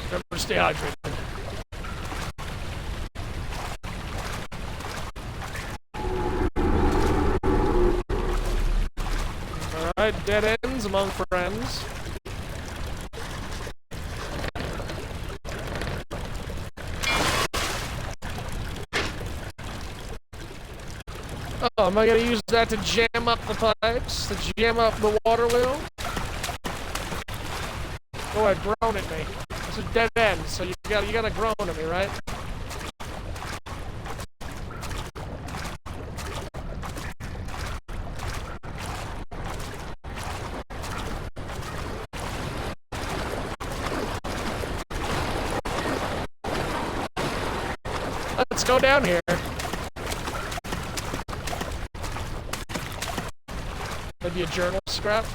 Remember to stay hydrated. Alright, dead ends among friends. Oh, am I gonna use that to jam up the pipes? To jam up the water wheel? Go ahead, groan at me. It's a dead end, so you gotta groan at me, right? Let's go down here. Maybe a journal scrap?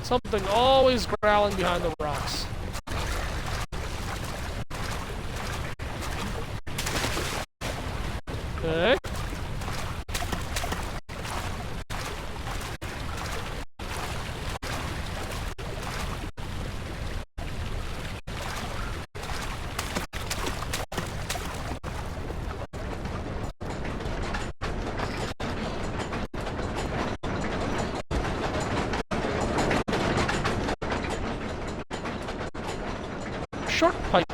Something always growling behind the rocks. Okay. Short pipe.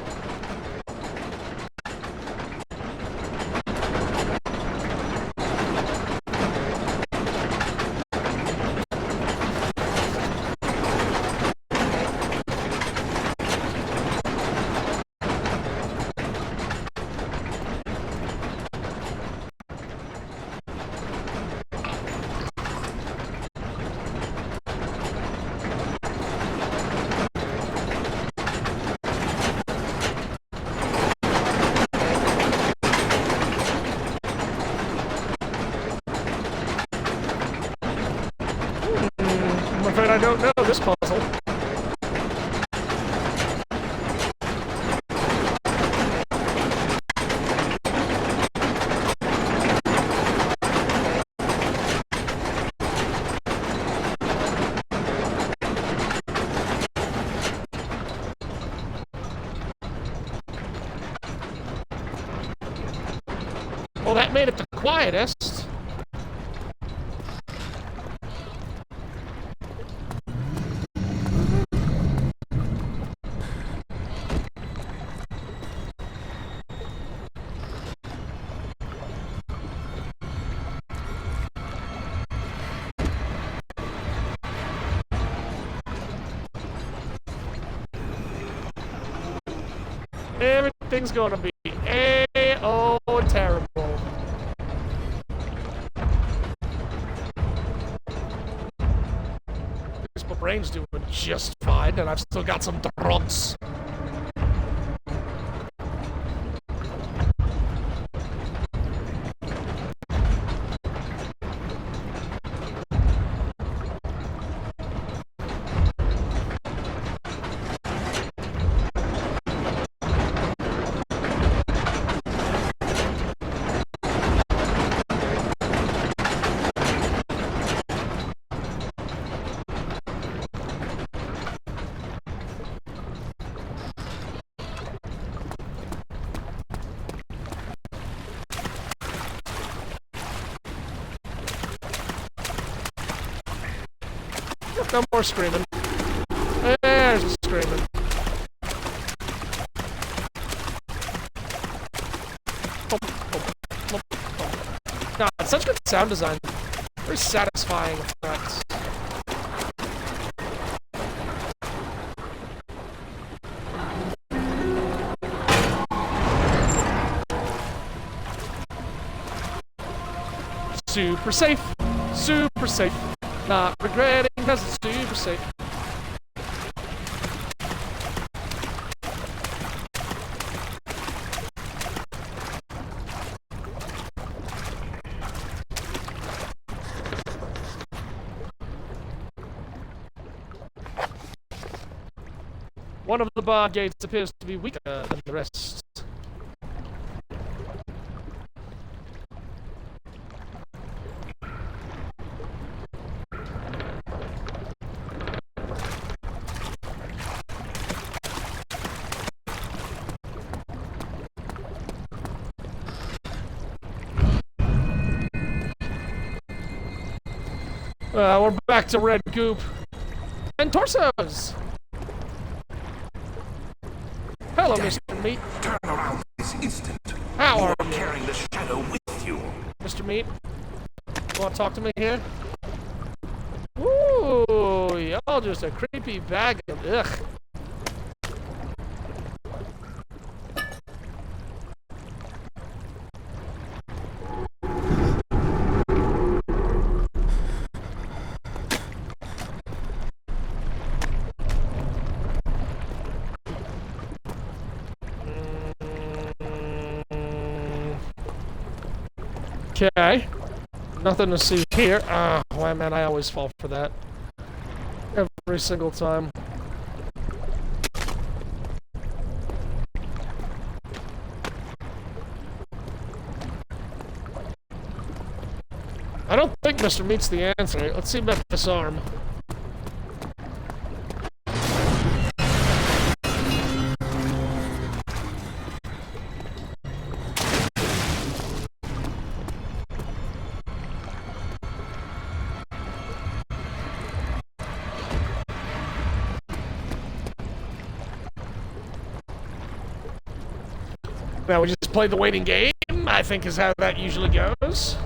I'm afraid I don't know this puzzle. Well, that made it the quietest. Everything's gonna be A-oh terrible. My brain's doing just fine, and I've still got some drugs. No more screaming. There's the screaming. God, it's such good sound design. Very satisfying effects. Super safe. Super safe. Not regretting because it's super safe. One of the bar gates appears to be weaker than the rest. We're back to red goop. And torsos! Hello, Mr. Meat. Turn around this instant. How are You're you? carrying the shadow with you. Mr. Meat? You want to talk to me here? Ooh, y'all just a creepy bag of ugh. Okay. Nothing to see here. Ah, why, man, I always fall for that. every single time. I don't think Mr. Meat's the answer. Let's see about this arm. Now we just play the waiting game, I think is how that usually goes.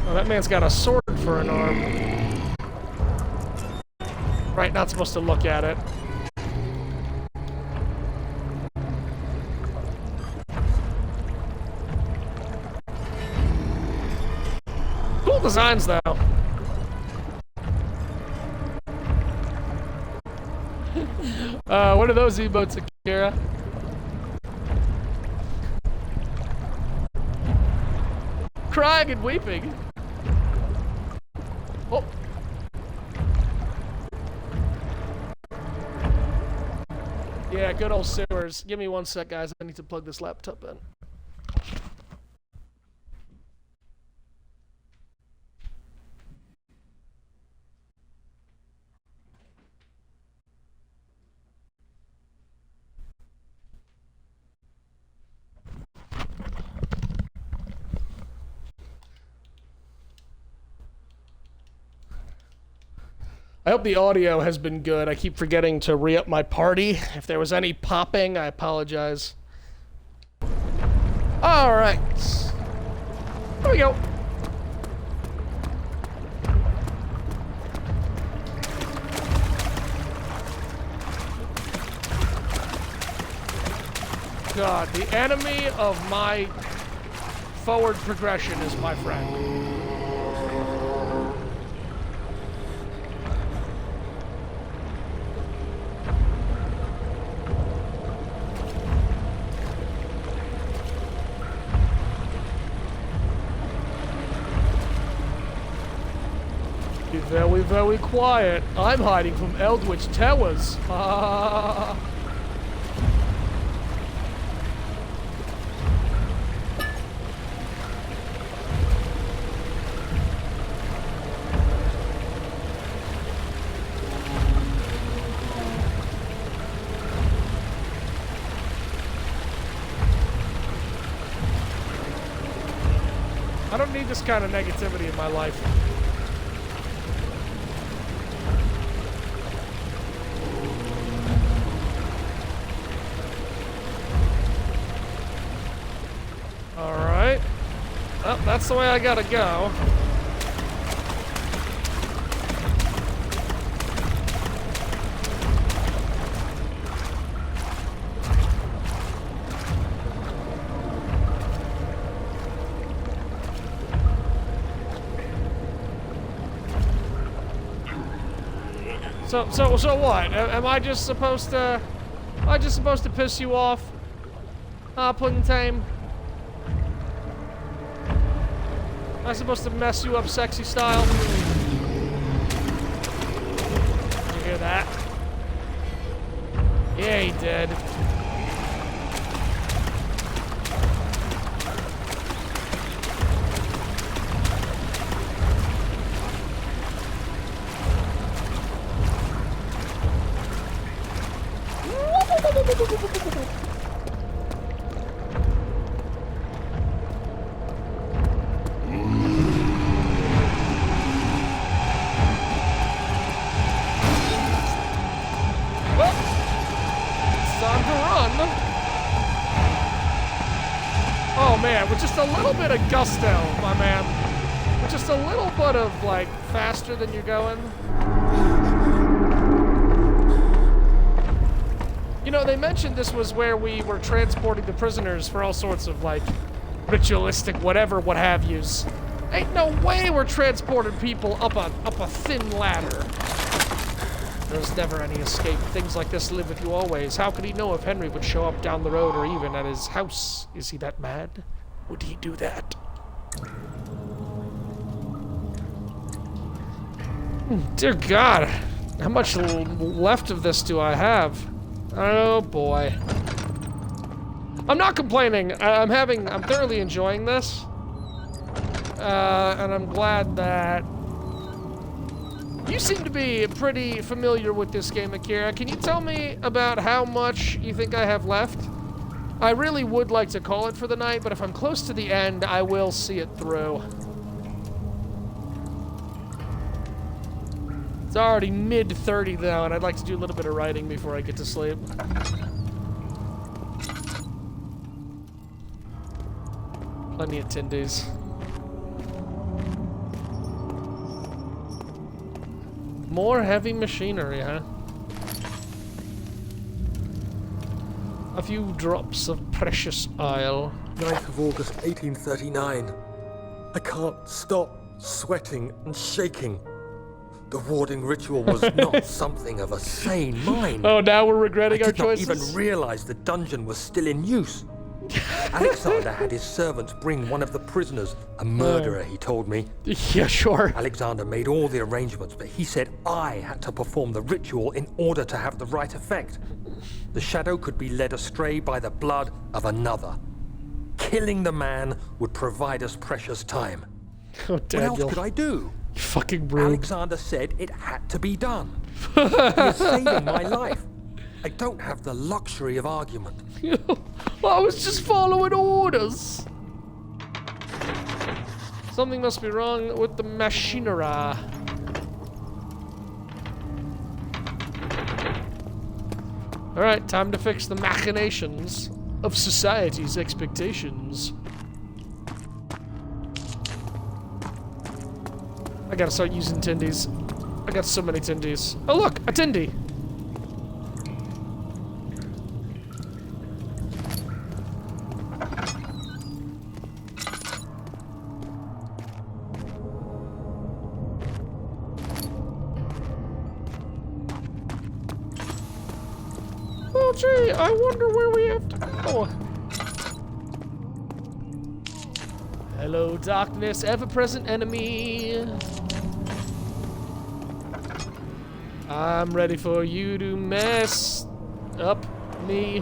Oh, that man's got a sword for an arm. Right, not supposed to look at it. Cool designs, though. What are those emotes, Akira? Crying and weeping. Oh. Yeah, good old sewers. Give me 1 sec, guys. I need to plug this laptop in. I hope the audio has been good. I keep forgetting to re-up my party. If there was any popping, I apologize. Alright. There we go. God, the enemy of my forward progression is my friend. Be very, very quiet. I'm hiding from Eldritch Towers. I don't need this kind of negativity in my life. Alright. Well, that's the way I gotta go. So what? Am I just supposed to... Am I just supposed to piss you off? Pudding Tame? Am I supposed to mess you up sexy style? Did you hear that? Yeah, he did. With just a little bit of gusto, my man. With just a little bit of, like, faster than you're going. You know, they mentioned this was where we were transporting the prisoners for all sorts of, like, ritualistic whatever, what have yous. Ain't no way we're transporting people up a thin ladder. There's never any escape. Things like this live with you always. How could he know if Henry would show up down the road or even at his house? Is he that mad? Would he do that? Dear God, how much left of this do I have? Oh boy. I'm not complaining. I'm thoroughly enjoying this. And I'm glad that you seem to be pretty familiar with this game, Akira. Can you tell me about how much you think I have left? I really would like to call it for the night, but if I'm close to the end, I will see it through. It's already mid-30 though, and I'd like to do a little bit of writing before I get to sleep. Plenty of tindies. More heavy machinery, huh? A few drops of precious oil. 9th of August, 1839. I can't stop sweating and shaking. The warding ritual was not something of a sane mind. Oh, now we're regretting our I did not choices? even realize the dungeon was still in use. Alexander had his servants bring one of the prisoners, a murderer, he told me. Yeah, sure. Alexander made all the arrangements, but he said I had to perform the ritual in order to have the right effect. The shadow could be led astray by the blood of another. Killing the man would provide us precious time. Oh, What Daniel. else could I do? You fucking brute. Alexander said it had to be done. He is saving my life. I don't have the luxury of argument. I was just following orders. Something must be wrong with the machinery. Alright, time to fix the machinations of society's expectations. I gotta start using tindies. I got so many tindies. Oh look, a tindy! Oh gee, I wonder where we have to go. Hello, darkness, ever-present enemy. I'm ready for you to mess up me.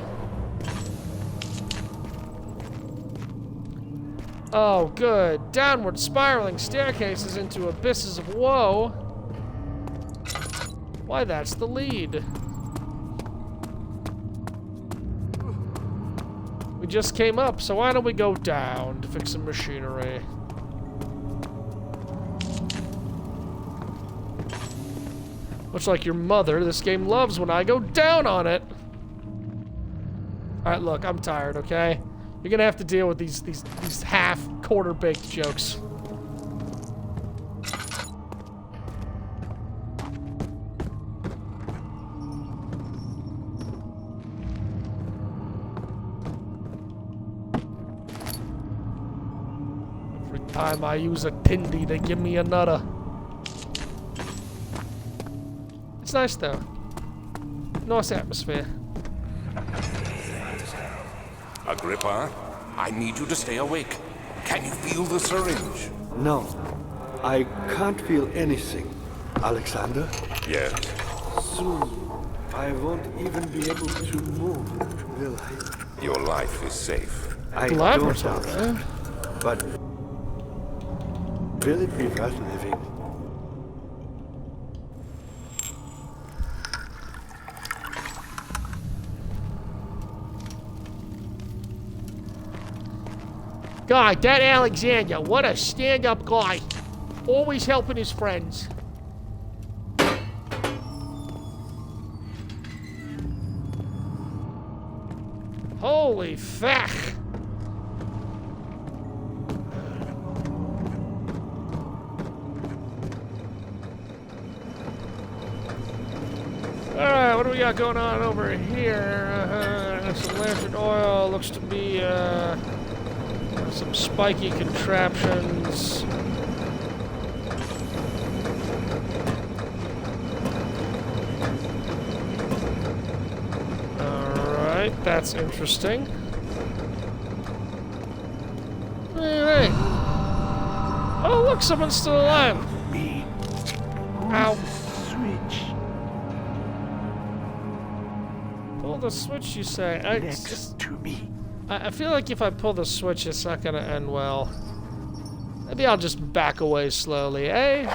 Oh, good. Downward spiraling staircases into abysses of woe. Why, that's the lead. We just came up, so why don't we go down to fix some machinery? Much like your mother, this game loves when I go down on it. Alright, look, I'm tired, okay? You're gonna have to deal with these half quarter-baked jokes. Every time I use a tindy, they give me another. It's nice though. Nice atmosphere. Agrippa, I need you to stay awake. Can you feel the syringe? No, I can't feel anything. Alexander? Yes. Soon, I won't even be able to move, will I? Your life is safe. I Glad we're don't know, talking. but will it be worth living? God, that Alexander, what a stand-up guy. Always helping his friends. Holy fuck. Alright, what do we got going on over here? Some lantern oil, looks to be, some spiky contraptions. That's interesting. Alright. Oh, look, someone's still alive. Me. Ow. Switch. Pull the switch, you say? Next to me. I feel like if I pull the switch, it's not gonna end well. Maybe I'll just back away slowly, eh?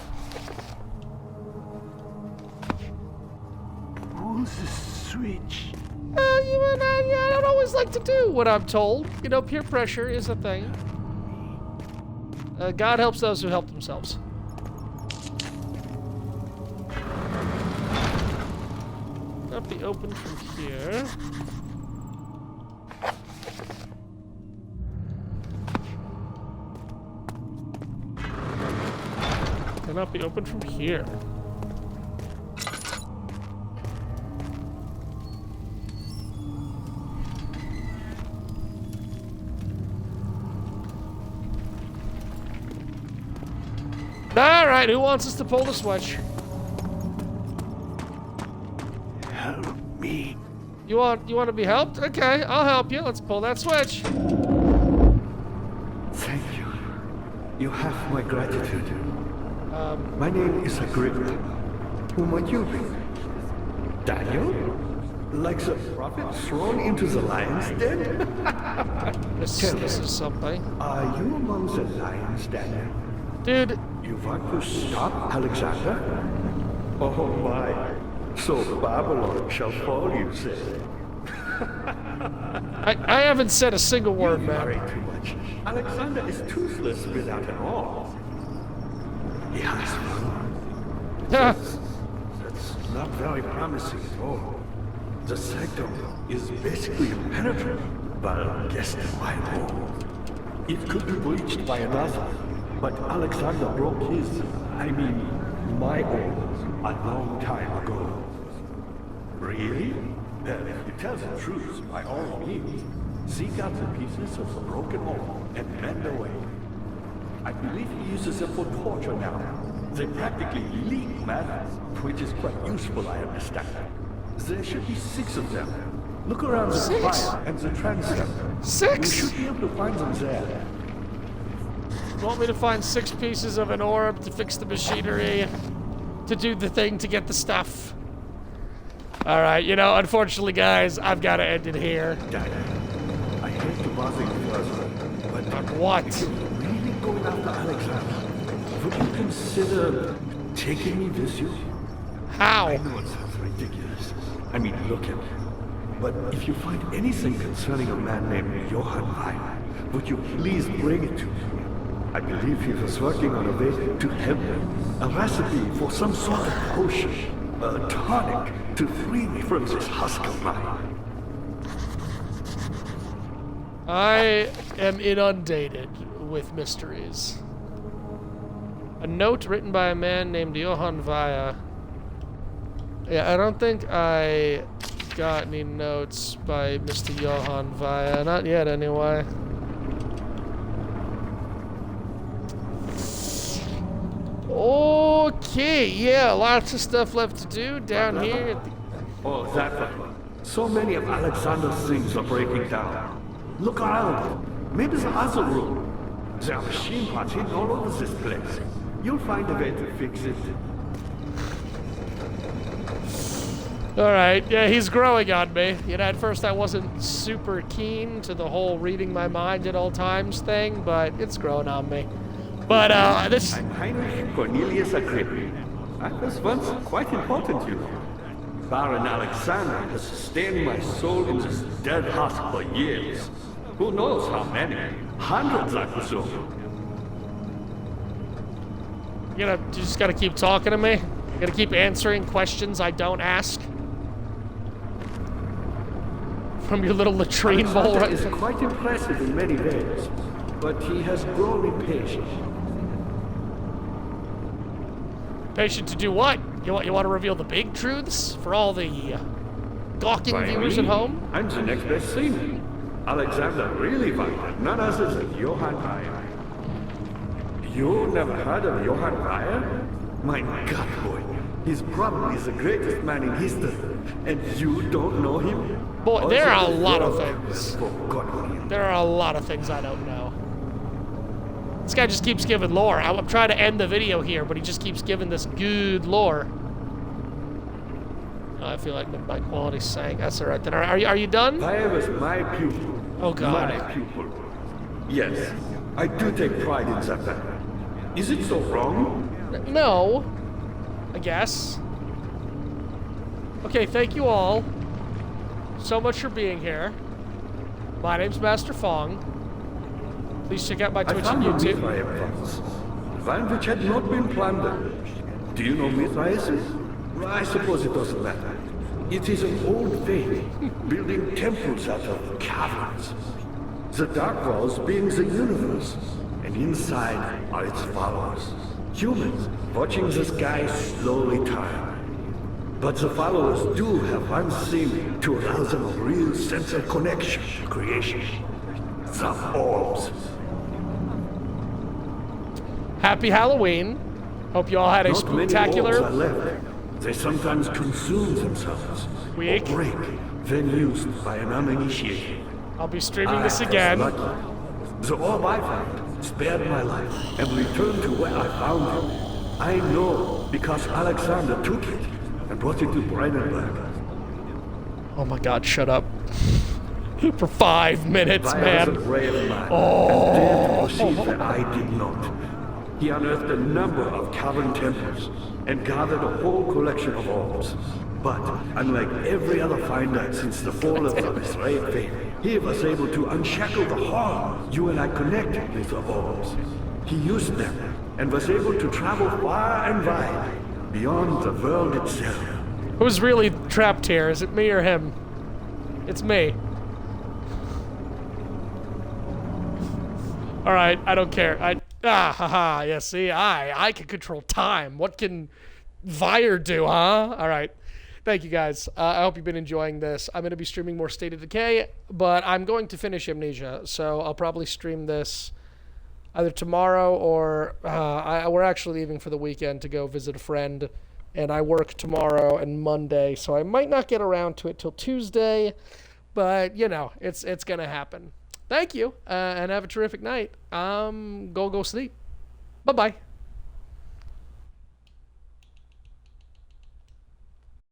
Pull the switch. I don't always like to do what I'm told. You know, peer pressure is a thing. God helps those who help themselves. Not be open from here. Cannot be open from here. Alright, who wants us to pull the switch? Help me. You want to be helped? Okay, I'll help you. Let's pull that switch. Thank you. You have my gratitude. My name is Agrippa. Who might you be? Daniel? Like the prophet thrown into the lion's den? This is something. Are you among the lions, Daniel? Dude. You want to stop Alexander? Oh my. So Babylon shall fall, you say? I haven't said a single word, You man. worry too much. Alexander is toothless without an arm. He has one. That's not very promising at all. The sanctum is basically impenetrable, but guess why more? It could be breached by another, but Alexander broke his, my own, a long time ago. Really? Well, if you tell the truth, by all means, seek out the pieces of the broken oil and bend away. I believe he uses them for torture now. They practically leak matter, which is quite useful, I understand. There should be 6 of them. Look around the fire and the transept. 6? You should be able to find them there. You want me to find 6 pieces of an orb to fix the machinery, to do the thing to get the stuff? Alright, you know, unfortunately, guys, I've got to end it here. Dad, I hate to bother you further, but what? If you're really going after Alexander, would you consider taking me with you? How? I know it sounds ridiculous. Look at me. But if you find anything concerning a man named Johann Weyer, would you please bring it to me? I believe he was working on a way to heaven, a recipe for some sort of potion, a tonic to free me from this husk of mine. I am inundated with mysteries. A note written by a man named Johann Weyer. Yeah, I don't think I got any notes by Mr. Johann Weyer. Not yet, anyway. Okay, yeah, lots of stuff left to do down here at the... Oh, that one. So many of Alexander's things are breaking down. Look around. Maybe the other room. There are machine parts hidden all over this place. You'll find a way to fix it. Alright, yeah, he's growing on me. You know, at first I wasn't super keen to the whole reading my mind at all times thing, but it's growing on me. But, this... I'm Heinrich Cornelius Agrippa. I was once quite important, you know. Baron Alexander has sustained my soul in this dead husk for years. Who knows how many? Hundreds, I presume. You just gotta keep talking to me? You gotta keep answering questions I don't ask? From your little latrine bowl right is quite impressive in many ways, but he has grown impatient. Patient to do what? You want to reveal the big truths for all the gawking viewers at home? I'm the next best thing. Alexander really wanted none other than Johann Weyer. You never heard of Johann Weyer? My God, boy. He's probably the greatest man in history, and you don't know him? Boy, Or there is are it a the lot of world things. has forgotten him? There are a lot of things I don't know. This guy just keeps giving lore. I'm trying to end the video here, but he just keeps giving this good lore. I feel like my quality sank. That's all right. Then are you done? I was my pupil. Oh, God. My pupil. Yes, I do take pride in that fact. Is it so wrong? No. I guess. Okay, thank you all so much for being here. My name's Master Fong. Please check out my Twitch and YouTube. One which had not been plundered. Do you know Mithrais's? I suppose it doesn't matter. It is an old faith, building temples out of caverns. The dark walls being the universe, and inside are its followers. Humans watching the sky slowly turn. But the followers do have one thing to arouse them a real sense of connection, creation. The orbs. Happy Halloween. Hope you all had a Not many orbs are spectacular left. They sometimes consume themselves. week. Or break, then used by an uninitiated. I'll be streaming I this was again. lucky. The orb I found spared my life and returned to where I found it. I know because Alexander took it and brought it to Brandenburg. Oh my God, shut up. For 5 minutes, Via was a man. brave man and dared to proceed where I did not. He unearthed a number of cavern temples and gathered a whole collection of orbs. But unlike every other finder since the fall of the Mithraean faith, he was able to unshackle the harm you and I connected with the orbs. He used them and was able to travel far and wide, beyond the world itself. Who's really trapped here? Is it me or him? It's me. Alright, I don't care. Yeah, see, I can control time. What can Vire do, huh? Alright. Thank you guys. I hope you've been enjoying this. I'm going to be streaming more State of Decay, but I'm going to finish Amnesia, so I'll probably stream this either tomorrow or we're actually leaving for the weekend to go visit a friend, and I work tomorrow and Monday, so I might not get around to it till Tuesday, but, you know, it's going to happen. Thank you, and have a terrific night. Go sleep. Bye-bye.